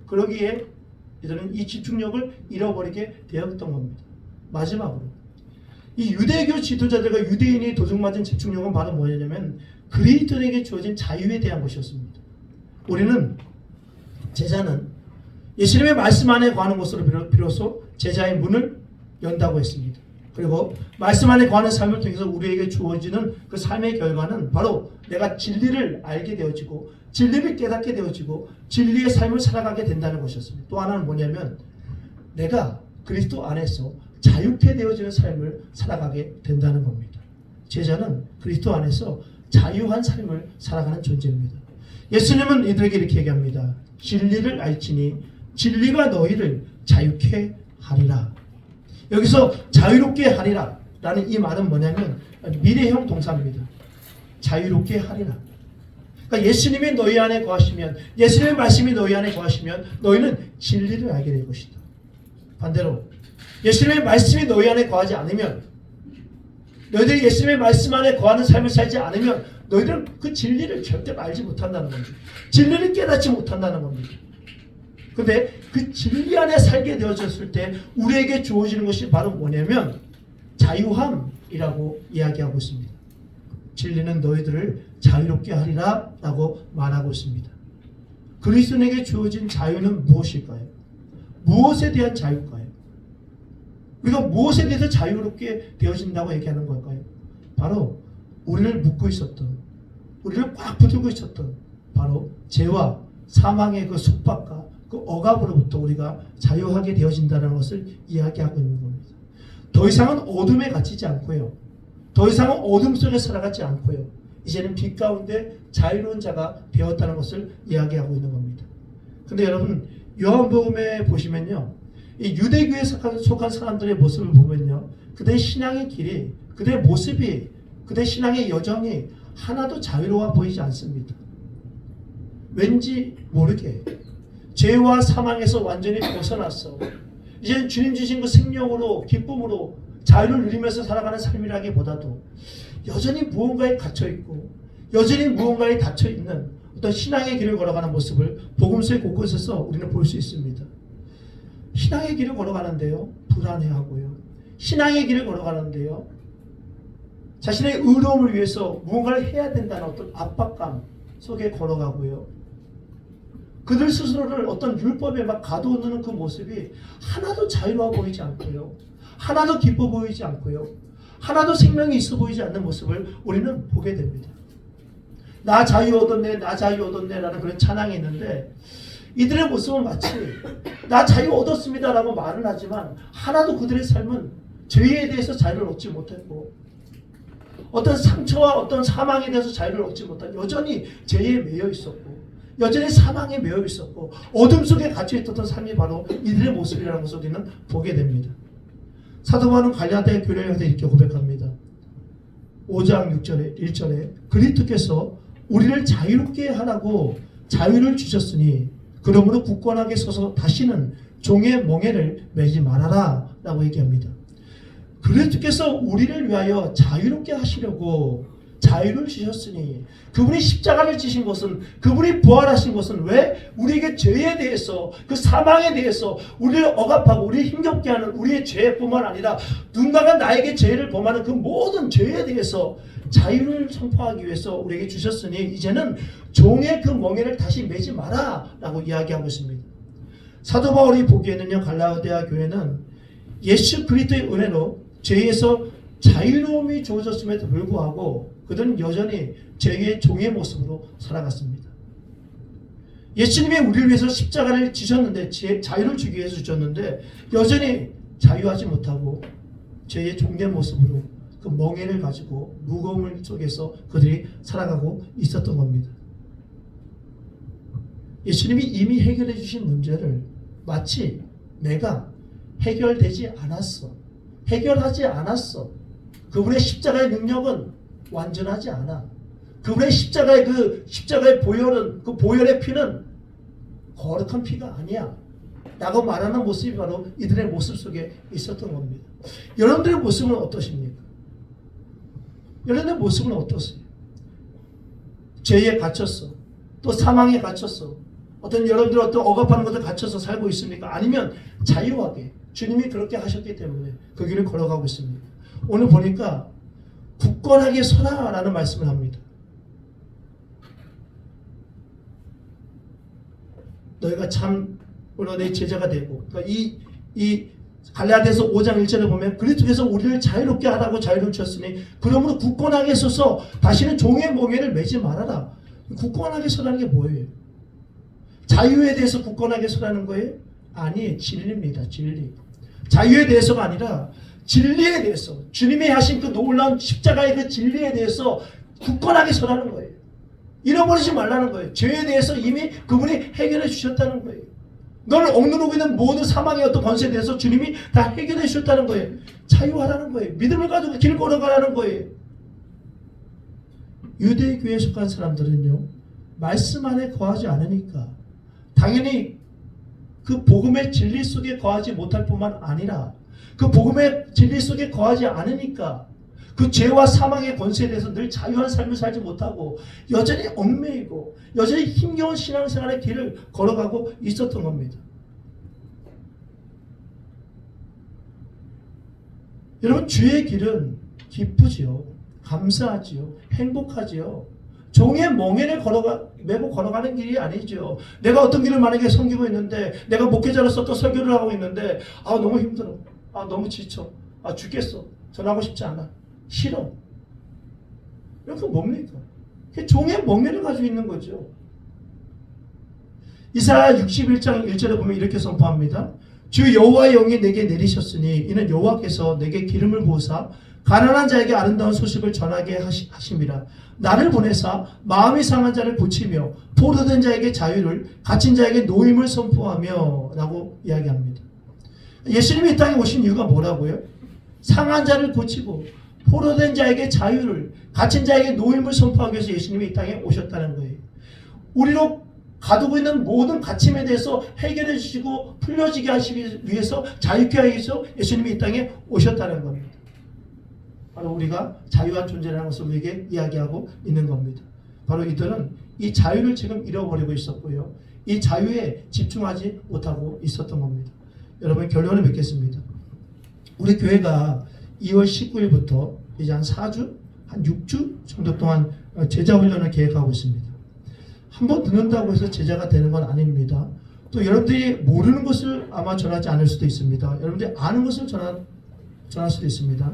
그러기에 이들은 이 집중력을 잃어버리게 되었던 겁니다. 마지막으로 이 유대교 지도자들과 유대인이 도둑맞은 집중력은 바로 뭐냐면 그리스도인에게 주어진 자유에 대한 것이었습니다. 우리는, 제자는 예수님의 말씀 안에 거하는 것으로 비로소 제자의 문을 연다고 했습니다. 그리고 말씀 안에 거하는 삶을 통해서 우리에게 주어지는 그 삶의 결과는 바로 내가 진리를 알게 되어지고 진리를 깨닫게 되어지고 진리의 삶을 살아가게 된다는 것이었습니다. 또 하나는 뭐냐면 내가 그리스도 안에서 자유케 되어지는 삶을 살아가게 된다는 겁니다. 제자는 그리스도 안에서 자유한 삶을 살아가는 존재입니다. 예수님은 이들에게 이렇게 얘기합니다. 진리를 알지니 진리가 너희를 자유케 하리라. 여기서 자유롭게 하리라 라는 이 말은 뭐냐면 미래형 동사입니다. 자유롭게 하리라. 그러니까 예수님이 너희 안에 거하시면, 예수님의 말씀이 너희 안에 거하시면 너희는 진리를 알게 될 것이다. 반대로 예수님의 말씀이 너희 안에 거하지 않으면, 너희들이 예수님의 말씀 안에 거하는 삶을 살지 않으면 너희들은 그 진리를 절대로 알지 못한다는 겁니다. 진리를 깨닫지 못한다는 겁니다. 그런데 그 진리 안에 살게 되어졌을 때 우리에게 주어지는 것이 바로 뭐냐면 자유함이라고 이야기하고 있습니다. 진리는 너희들을 자유롭게 하리라 라고 말하고 있습니다. 그리스도인에게 주어진 자유는 무엇일까요? 무엇에 대한 자유일까요? 우리가 무엇에 대해서 자유롭게 되어진다고 얘기하는 걸까요? 바로 우리를 묶고 있었던, 우리를 꽉 붙들고 있었던 바로 죄와 사망의 그 속박과 그 억압으로부터 우리가 자유하게 되어진다는 것을 이야기하고 있는 겁니다. 더 이상은 어둠에 갇히지 않고요, 더 이상은 어둠 속에 살아가지 않고요, 이제는 빛 가운데 자유로운 자가 되었다는 것을 이야기하고 있는 겁니다. 근데 여러분, 요한복음에 보시면요, 이 유대교에 속한 사람들의 모습을 보면요, 그들의 신앙의 길이, 그들의 모습이, 그들의 신앙의 여정이 하나도 자유로워 보이지 않습니다. 왠지 모르게 죄와 사망에서 완전히 벗어났어. 이제 주님 주신 그 생명으로 기쁨으로 자유를 누리면서 살아가는 삶이라기보다도 여전히 무언가에 갇혀 있고 여전히 무언가에 닫혀 있는 어떤 신앙의 길을 걸어가는 모습을 복음서의 곳곳에서 우리는 볼 수 있습니다. 신앙의 길을 걸어가는데요, 불안해하고요. 신앙의 길을 걸어가는데요, 자신의 의로움을 위해서 무언가를 해야 된다는 어떤 압박감 속에 걸어가고요. 그들 스스로를 어떤 율법에 막 가둬놓는 그 모습이 하나도 자유로워 보이지 않고요. 하나도 기뻐 보이지 않고요. 하나도 생명이 있어 보이지 않는 모습을 우리는 보게 됩니다. 나 자유 얻었네, 나 자유 얻었네 라는 그런 찬양이 있는데 이들의 모습은 마치 나 자유 얻었습니다 라고 말은 하지만 하나도 그들의 삶은 죄에 대해서 자유를 얻지 못했고 어떤 상처와 어떤 사망에 대해서 자유를 얻지 못한 여전히 죄에 매여 있었고 여전히 사망에 매여 있었고 어둠 속에 갇혀 있었던 삶이 바로 이들의 모습이라는 것을 우리는 보게 됩니다. 사도 바울은 갈라디아 교회를 향해서 이렇게 고백합니다. 5장 6절에 1절에 그리스도께서 우리를 자유롭게 하라고 자유를 주셨으니 그러므로 굳건하게 서서 다시는 종의 멍에를 매지 말아라 라고 얘기합니다. 그리스도께서 우리를 위하여 자유롭게 하시려고 자유를 주셨으니 그분이 십자가를 지신 것은 그분이 부활하신 것은 왜 우리에게 죄에 대해서 그 사망에 대해서 우리를 억압하고 우리를 힘겹게 하는 우리의 죄뿐만 아니라 누군가가 나에게 죄를 범하는 그 모든 죄에 대해서 자유를 선포하기 위해서 우리에게 주셨으니 이제는 종의 그 멍에를 다시 매지 마라 라고 이야기하고 있습니다. 사도 바울이 보기에는요, 갈라디아 교회는 예수 그리스도의 은혜로 죄에서 자유로움이 주어졌음에도 불구하고 그들은 여전히 죄의 종의 모습으로 살아갔습니다. 예수님이 우리를 위해서 십자가를 지셨는데 자유를 주기 위해서 주셨는데 여전히 자유하지 못하고 죄의 종의 모습으로 그 멍에를 가지고 무거움을 속에서 그들이 살아가고 있었던 겁니다. 예수님이 이미 해결해 주신 문제를 마치 내가 해결되지 않았어, 해결하지 않았어, 그분의 십자가의 능력은 완전하지 않아, 그분의 십자가의 보혈은 그 보혈의 피는 거룩한 피가 아니야 라고 말하는 모습이 바로 이들의 모습 속에 있었던 겁니다. 여러분들의 모습은 어떠십니까? 여러분들의 모습은 어떠세요? 죄에 갇혔어, 또 사망에 갇혔어, 어떤 여러분들 어떤 억압하는 것에 갇혀서 살고 있습니까? 아니면 자유하게 주님이 그렇게 하셨기 때문에 그 길을 걸어가고 있습니다. 오늘 보니까 굳건하게 서라 라는 말씀을 합니다. 너희가 참으로 내 제자가 되고, 그러니까 이 갈라디아서 5장 1절에 보면 그리스도께서 우리를 자유롭게 하라고 자유를 주셨으니 그러므로 굳건하게 서서 다시는 종의 멍에를 매지 말아라. 굳건하게 서라는 게 뭐예요? 자유에 대해서 굳건하게 서라는 거예요? 아니, 진리입니다. 진리. 자유에 대해서가 아니라 진리에 대해서, 주님이 하신 그 놀라운 십자가의 그 진리에 대해서 굳건하게 서라는 거예요. 잃어버리지 말라는 거예요. 죄에 대해서 이미 그분이 해결해 주셨다는 거예요. 너를 억누르고 있는 모든 사망의 어떤 권세에 대해서 주님이 다 해결해 주셨다는 거예요. 자유하라는 거예요. 믿음을 가지고 길 걸어가라는 거예요. 유대교회에 속한 사람들은요, 말씀 안에 거하지 않으니까 당연히 그 복음의 진리 속에 거하지 못할 뿐만 아니라 그 복음의 진리 속에 거하지 않으니까 그 죄와 사망의 권세에 대해서 늘 자유한 삶을 살지 못하고 여전히 얽매이고 여전히 힘겨운 신앙생활의 길을 걸어가고 있었던 겁니다. 여러분, 주의 길은 기쁘지요, 감사하지요, 행복하지요. 종의 멍에를 메고 걸어가는 길이 아니죠. 내가 어떤 길을 만약에 섬기고 있는데, 내가 목회자로서 또 설교를 하고 있는데, 너무 힘들어, 너무 지쳐, 죽겠어, 전하고 싶지 않아, 싫어. 이렇게 뭡니까? 그게 종의 멍에를 가지고 있는 거죠. 이사야 61장 1절에 보면 이렇게 선포합니다. 주 여호와의 영이 내게 내리셨으니 이는 여호와께서 내게 기름을 부으사 가난한 자에게 아름다운 소식을 전하게 하심이라. 나를 보내사 마음이 상한 자를 고치며 포로된 자에게 자유를, 갇힌 자에게 노임을 선포하며 라고 이야기합니다. 예수님이 이 땅에 오신 이유가 뭐라고요? 상한 자를 고치고 포로된 자에게 자유를, 갇힌 자에게 노임을 선포하기 위해서 예수님이 이 땅에 오셨다는 거예요. 우리로 가두고 있는 모든 갇힘에 대해서 해결해 주시고 풀려지게 하시기 위해서 자유케 하기 위해서 예수님이 이 땅에 오셨다는 겁니다. 바로 우리가 자유한 존재라는 것을 우리에게 이야기하고 있는 겁니다. 바로 이들은 이 자유를 지금 잃어버리고 있었고요. 이 자유에 집중하지 못하고 있었던 겁니다. 여러분, 결론을 맺겠습니다. 우리 교회가 2월 19일부터 이제 한 4주, 한 6주 정도 동안 제자 훈련을 계획하고 있습니다. 한번 듣는다고 해서 제자가 되는 건 아닙니다. 또 여러분들이 모르는 것을 아마 전하지 않을 수도 있습니다. 여러분들이 아는 것을 전할 수도 있습니다.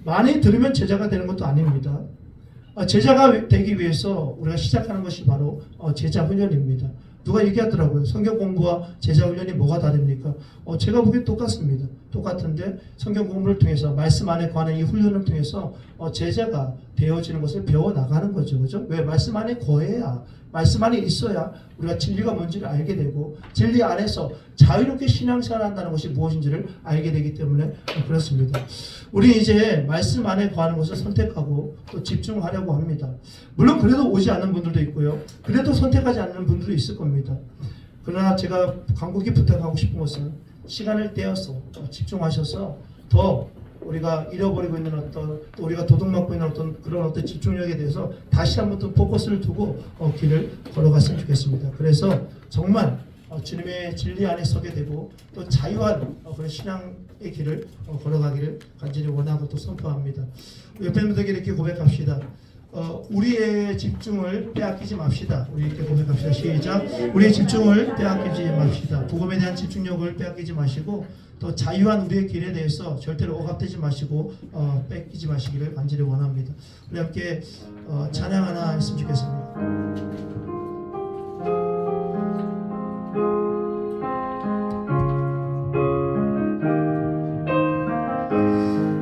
많이 들으면 제자가 되는 것도 아닙니다. 제자가 되기 위해서 우리가 시작하는 것이 바로 제자 훈련입니다. 누가 얘기하더라고요. 성경 공부와 제자 훈련이 뭐가 다릅니까? 제가 보기엔 똑같습니다. 똑같은데 성경 공부를 통해서 말씀 안에 관한 이 훈련을 통해서 제자가 되어지는 것을 배워나가는 거죠. 그죠? 왜? 말씀 안에 거해야, 말씀 안에 있어야 우리가 진리가 뭔지를 알게 되고 진리 안에서 자유롭게 신앙생활을 한다는 것이 무엇인지를 알게 되기 때문에 그렇습니다. 우리 이제 말씀 안에 거하는 것을 선택하고 또 집중하려고 합니다. 물론 그래도 오지 않는 분들도 있고요. 그래도 선택하지 않는 분들도 있을 겁니다. 그러나 제가 간곡히 부탁하고 싶은 것은 시간을 떼어서 집중하셔서 더 우리가 잃어버리고 있는 또 우리가 도둑맞고 있는 그런 집중력에 대해서 다시 한번 또 포커스를 두고 길을 걸어갔으면 좋겠습니다. 그래서 정말 주님의 진리 안에 서게 되고 또 자유한 그런 신앙의 길을 걸어가기를 간절히 원하고 또 선포합니다. 옆에 분들에게 이렇게 고백합시다. 우리의 집중을 빼앗기지 맙시다. 우리 이렇게 고백합시다. 시작. 우리의 집중을 빼앗기지 맙시다. 복음에 대한 집중력을 빼앗기지 마시고 또 자유한 우리의 길에 대해서 절대로 억압되지 마시고 뺏기지 마시기를 간절히 원합니다. 우리 함께 찬양 하나 했으면 좋겠습니다.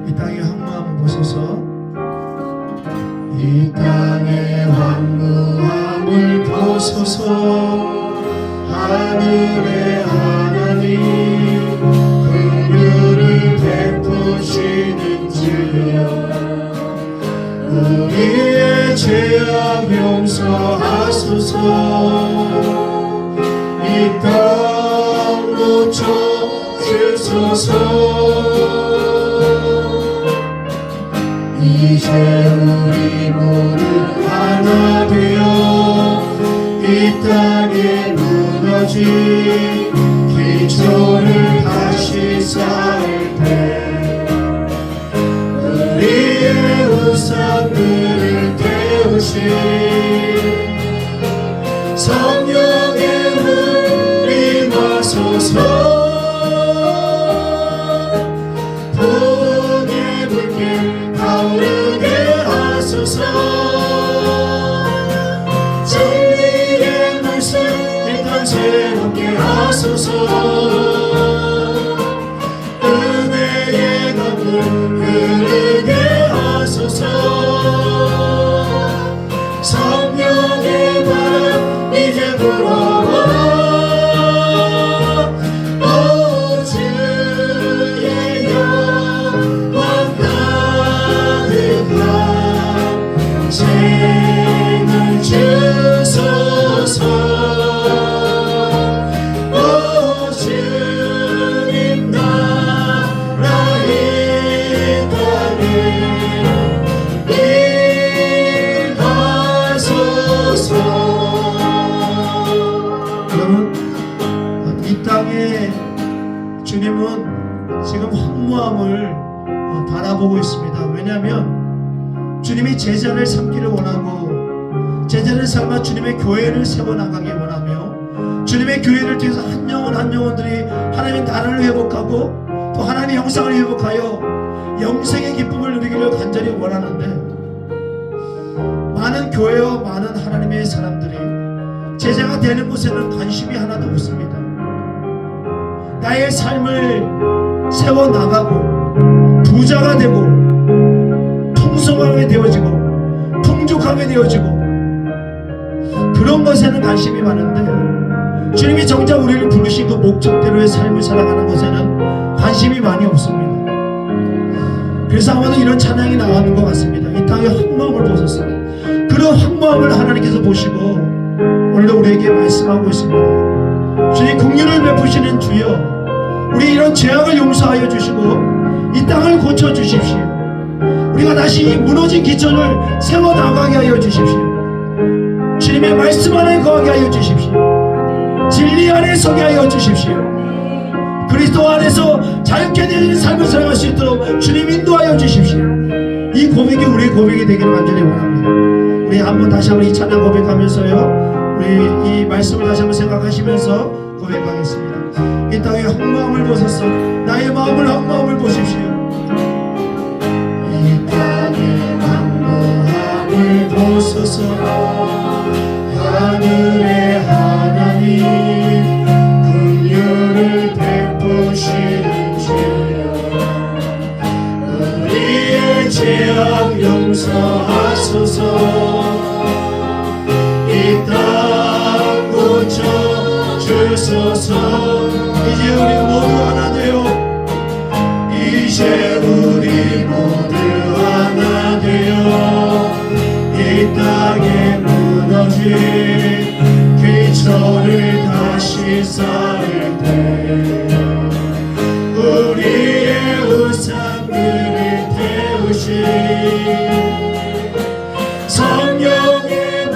이 땅의 황무함을 보소서. 이 땅의 황무함을 보소서. 하늘의 하나님 긍휼을 베푸시는 주여 우리의 죄악 용서하소서. 이 땅 고쳐 주소서. 이제 우리 모두 하나 되어 이 땅에 무너진 기초를 다시 쌓을 때 우리의 우상들을 태우신 성령의 물 임하소서. 부흥의 불길 타오르게 하소서. 진리의 말씀 이 땅 새롭게 하소서. 은혜의 강물 흐르게 하소서. 성령의 바람 이제 불어와. 오 주의 영광 가득한 생을 주소서. 오 주님 나라 이 땅에 임하소서. 여러분, 이 땅에 주님은 지금 황무함을 바라보고 있습니다. 왜냐하면 주님이 제자를 삼기를 원하고 제자를 삼아 주님의 교회를 세워나가기 원하며 주님의 교회를 통해서 한 영혼 한 영혼들이 하나님의 나라를 회복하고 또 하나님의 형상을 회복하여 영생의 기쁨을 누리기를 간절히 원하는데 많은 교회와 많은 하나님의 사람들이 제자가 되는 곳에는 관심이 하나도 없습니다. 나의 삶을 세워나가고 부자가 되고 풍성하게 되어지고 풍족하게 되어지고 그런 것에는 관심이 많은데 주님이 정작 우리를 부르신 그 목적대로의 삶을 살아가는 것에는 관심이 많이 없습니다. 그래서 아마도 이런 찬양이 나오는 것 같습니다. 이 땅의 황무함을 보셨어요. 그런 황무함을 하나님께서 보시고 오늘 오늘도 우리에게 말씀하고 있습니다. 주님 긍휼을 베푸시는 주여, 우리 이런 죄악을 용서하여 주시고 이 땅을 고쳐 주십시오. 우리가 다시 이 무너진 기천을 세워나가게 하여 주십시오. 주님의 말씀 안에 거하게 하여 주십시오. 진리 안에 서게 하여 주십시오. 그리스도 안에서 자유케 되는 삶을 살아갈 수 있도록 주님 인도하여 주십시오. 이 고백이 우리의 고백이 되기를 간절히 원합니다. 우리 한번 다시 한번 이 찬양 고백하면서요, 우리 이 말씀을 다시 한번 생각하시면서 고백하겠습니다. 이 땅의 헛마음을 보소서. 나의 마음을 헛마음을 보십시오. 이 땅의 헛마음을 보소서. 하늘의 하나님 긍휼을 베푸시는 주여, 우리의 죄악 용서하소서. 이 땅 고쳐 주소서. 이제 우리 모두 하나 되어, 이제 우리 모두 하나 되어 이 땅에 무너진 기초를 다시 쌓을 때 우리의 우상들을 태우신 성령의 문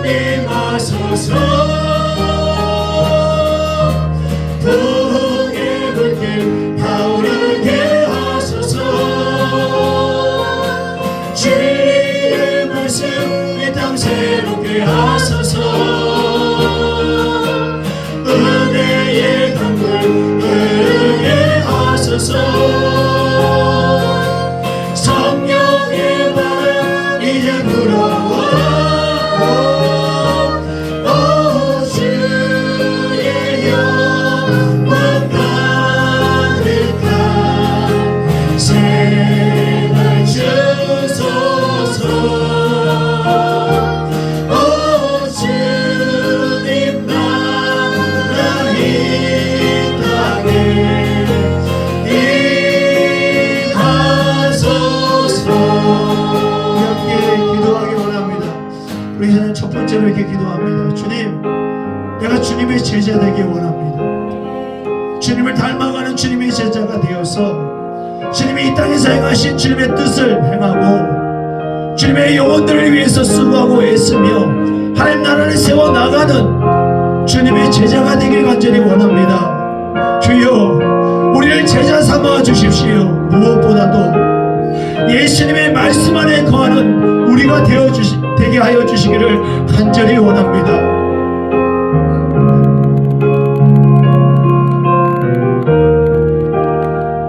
임하소서. 부흥의 불길 타오르게 하소서. 주의 말씀 이 땅 새롭게 하소서. 은혜의 강물 흐르게 하소서. 성령의 바람 이제 불어와. 오 주의 영광 가득한 생활 주소서. 오 주님 나라 이 땅에 임하소서. 함께 기도하기 원합니다. 우리 이제는 첫 번째로 이렇게 기도합니다. 주님, 내가 주님의 제자 되기 원합니다. 주님을 닮아가는 주님의 제자가 되어서 주님이 이 땅에서 행하신 주님의 뜻을 행하고 주님의 영혼들을 위해서 수고하고 애쓰며 하나님 나라를 세워나가는 주님의 제자가 되길 간절히 원합니다. 주여, 우리를 제자 삼아 주십시오. 무엇보다도 예수님의 말씀 안에 거하는 우리가 되게 하여 주시기를 간절히 원합니다.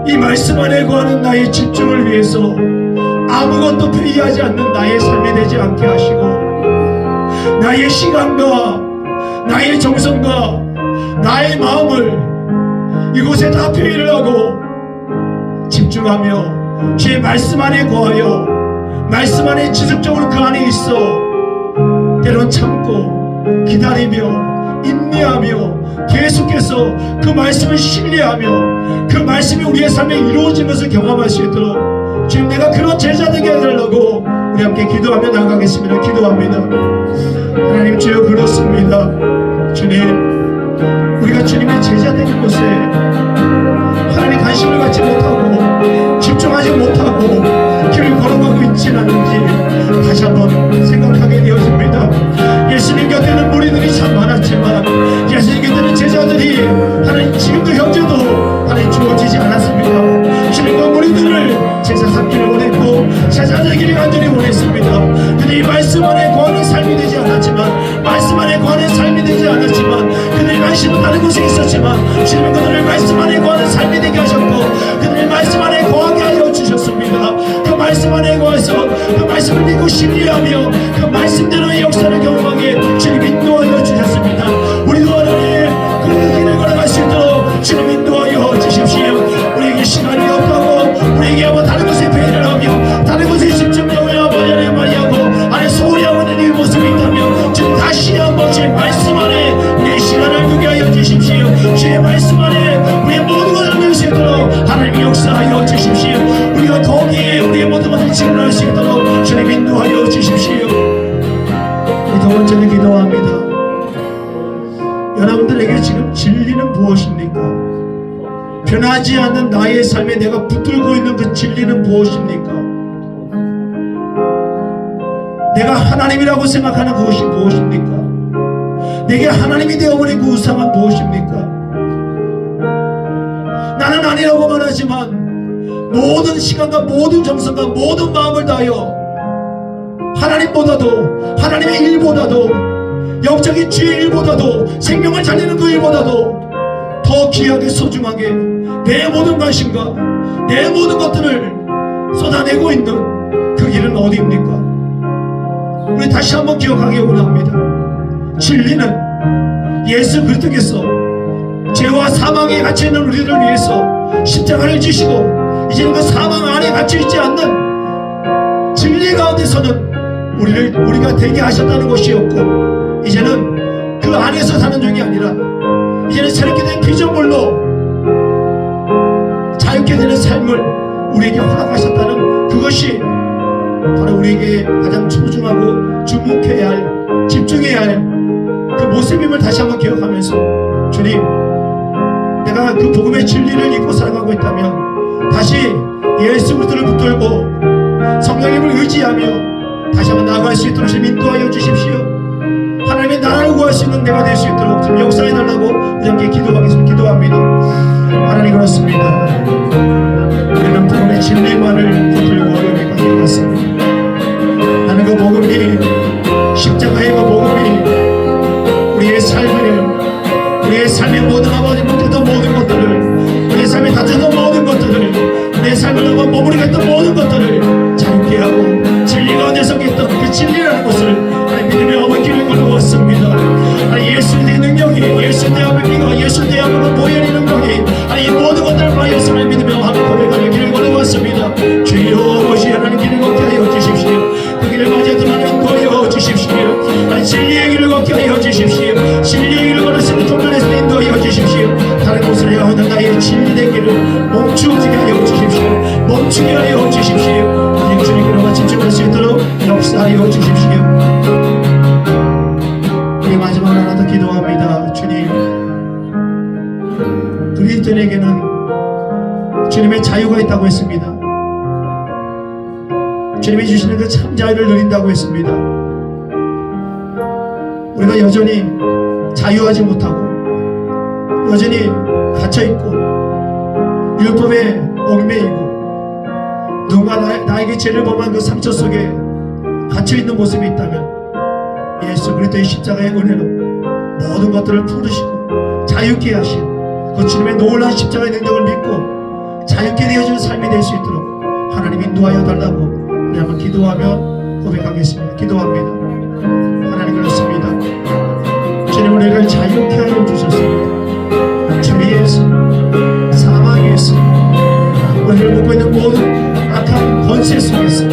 이 말씀 안에 거하는 나의 집중을 위해서 아무것도 회의하지 않는 나의 삶이 되지 않게 하시고 나의 시간과 나의 정성과 나의 마음을 이곳에 다 회의를 하고 집중하며 주의 말씀 안에 거하여 말씀 안에 지속적으로 그 안에 있어 때론 참고 기다리며 인내하며 계속해서 그 말씀을 신뢰하며 그 말씀이 우리의 삶에 이루어진 것을 경험할 수 있도록 주님, 내가 그런 제자 되게 해달라고 우리 함께 기도하며 나가겠습니다. 기도합니다. 하나님, 주여 그렇습니다. 주님, 우리가 주님의 제자 되는 곳에 하나님 관심을 갖지 못하고 집중하지 못하고 길을 걸어가고 있지는 않은지 다시 한번 생각하게 되어집니다. 예수님 곁에는 무리들이 참 많았지만 예수님 곁에는 제자들이 하나님 지금도 현재도 하나님 주어지지 않았습니다. 주님과 무리들을 제자 삼기를 원했고 제자 되기를 간절히 원했습니다. 그들이 말씀 안에 거하는 삶이 되지 않았지만 말씀 안에 거하는 삶이 되지 않았지만 그들이 관심은 다른 곳에 있었지만 주님은 그들을 말씀 안에 거하는 삶이 되게 하셨고 그들이 말씀 안에 거하게 하여 주셨습니다. 그 말씀 안에 거해서 그 말씀을 믿고 신뢰하며 그 말씀대로의 역사를 경험하게 주님 인도하여 주셨습니다. 우리도 하나님 그 길을 걸어갈 수 있도록 주님 인도하여 주십시오. 우리에게 시간이 없다고 우리에게 한번 다른 곳에 회의를 하며 다른 곳에 집중력을 많이 하고 안에 소홀히 하고 있는 이 모습이 있다면 주님 다시 한번 주의 말씀 안에 우리의 시간을 두게 하여 주십시오. 주의 말씀 안에 우리의 모든 것을 넣을 수 있도록 하나님이 역사하여 주십시오. 우리가 거기에 우리의 모든 것을 집중할 수 있도록 주님 인도하여 주십시오. 우리 두 번째는 기도합니다. 변하지 않는 나의 삶에 내가 붙들고 있는 그 진리는 무엇입니까? 내가 하나님이라고 생각하는 그것이 무엇입니까? 내게 하나님이 되어버린 그 우상은 무엇입니까? 나는 아니라고 말하지만 모든 시간과 모든 정성과 모든 마음을 다하여 하나님보다도, 하나님의 일보다도, 영적인 주의 일보다도, 생명을 살리는 그 일보다도 더 귀하게 소중하게 내 모든 관심과 내 모든 것들을 쏟아내고 있는 그 길은 어디입니까? 우리 다시 한번 기억하기 원합니다. 진리는 예수 그리스도께서 죄와 사망에 갇혀있는 우리를 위해서 십자가를 지시고 이제는 그 사망 안에 갇혀있지 않는 진리 가운데서는 우리가 되게 하셨다는 것이었고, 이제는 그 안에서 사는 중이 아니라 이제는 새롭게 된 피조물로 자유케 되는 삶을 우리에게 허락하셨다는 그것이 바로 우리에게 가장 소중하고 주목해야 할, 집중해야 할 그 모습임을 다시 한번 기억하면서, 주님, 내가 그 복음의 진리를 잊고 살아가고 있다면 다시 예수 그리스도를 붙들고 성령님을 의지하며 다시 한번 나아갈 수 있도록 주님 인도하여 주십시오. 하나님의 나라를 구할 수 있는 내가 될 수 있도록 좀 역사해달라고 우리 함께 기도하겠습니다. 기도합니다. 하나님, 그렇습니다. 우리는 복음의 진리만을 붙들고 여기까지 왔습니다. 나는 그 복음이, 십자가의 그 복음이 우리의 삶의 모든 아버지 못했던 모든 것들을, 우리의 삶에 다쳤던 모든 것들을, 우리의 삶을 넘어 머무르게 했던 모든 것들을 자유케 하고 진리 가운데 서있던 그 진리라는 것을 믿음의 어머니를 걸어왔습니다. 예수의 능력이, 예수의 아버지가, 예수의 아버지 보혈의 능력이 이 모든 것들을 하여서 믿으며 하고 고백하는 길을 걸어왔습니다. 주여 아버지 하나님 길을 걷게 하여 주십시오. 그 길을 맞이하던 하나님 인도하여 주십시오. 진리의 길을 걷게 하여 주십시오. 진리의 길을 걸을 수 있는 종전에서 인도하여 주십시오. 다른 곳을 향하는 나의 진리의 길을 멈추게 하여 주십시오. 멈추게 하여 주십시오. 오직 주님께로만 집중할 수 있도록 역사하여 주십시오. 우리 마지막 하나 더 기도합니다. 주님, 그리스도인에게는 주님의 자유가 있다고 했습니다. 주님이 주시는 그 참 자유를 누린다고 했습니다. 우리가 여전히 자유하지 못하고 여전히 갇혀있고 율법에 얽매이고 누군가 나에게 죄를 범한 그 상처 속에 갇혀있는 모습이 있다면 예수 그리스도의 십자가의 은혜로 모든 것들을 풀으시고 자유케 하신 그 주님의 놀라운 십자가의 능력을 믿고 자유케 되어지는 삶이 될 수 있도록 하나님 인도하여 달라고 우리 한번 기도하며 고백하겠습니다. 기도합니다. 하나님, 그렇습니다. 주님, 우리를 자유케 하여 주셨습니다. 죄에서, 사망에서, 우리를 묶고 있는 모든 악한 권세 속에서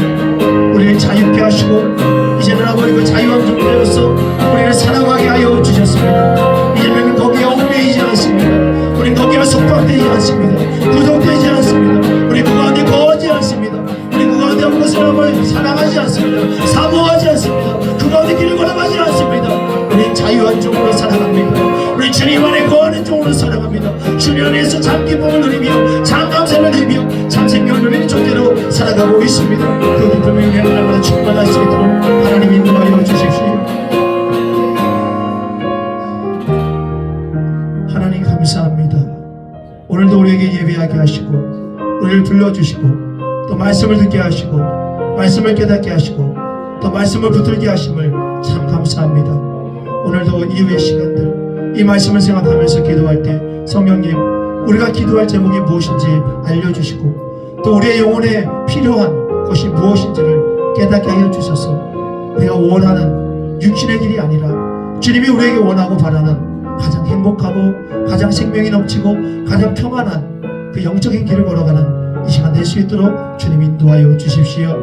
우리를 자유케 하시고 이제는 아버지 그 자유함 좀 되어서 우리를 살아가게 하여 주셨습니다. 이제는 거기에 얽매이지 않습니다. 우리 거기에 속박되지 않습니다. 구속되지 않습니다. 우리 그 가운데 거하지 않습니다. 우리 그 가운데 아무것을 사랑하지 않습니다. 사모하지 않습니다. 그 가운데 길을 걸어가지 않습니다. 우리 자유한 종으로 살아갑니다. 우리 주님 안에 거하는 종으로 살아갑니다. 주님 안에서 참 기쁨을 누리며 참 감사를 누리며 참 생명을 누리는 존재로 살아가고 있습니다. 그 기쁨을 위해 날마다 충만할 수 있도록 하나님 인도하여 주십시오. 하나님, 감사합니다. 오늘도 우리에게 예배하게 하시고 우리를 불러주시고 또 말씀을 듣게 하시고 말씀을 깨닫게 하시고 또 말씀을 붙들게 하심을 참 감사합니다. 오늘도 이후의 시간들 이 말씀을 생각하면서 기도할 때 성령님, 우리가 기도할 제목이 무엇인지 알려주시고 또 우리의 영혼에 필요한 것이 무엇인지를 깨닫게 하여 주셔서 우리가 원하는 육신의 길이 아니라 주님이 우리에게 원하고 바라는 가장 행복하고 가장 생명이 넘치고 가장 평안한 그 영적인 길을 걸어가는 이 시간 될 수 있도록 주님 인도하여 주십시오.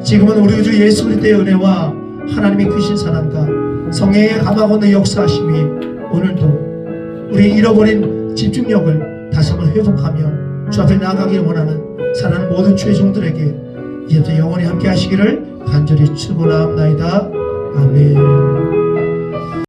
지금은 우리 주 예수 그리스도의 은혜와 하나님의 크신 사랑과 성령의 감화건의 역사하심이 오늘도 우리의 잃어버린 집중력을 다시 한번 회복하며 주 앞에 나아가길 원하는 사랑하는 모든 주의 종들에게 이제부터 영원히 함께 하시기를 간절히 축원하옵나이다.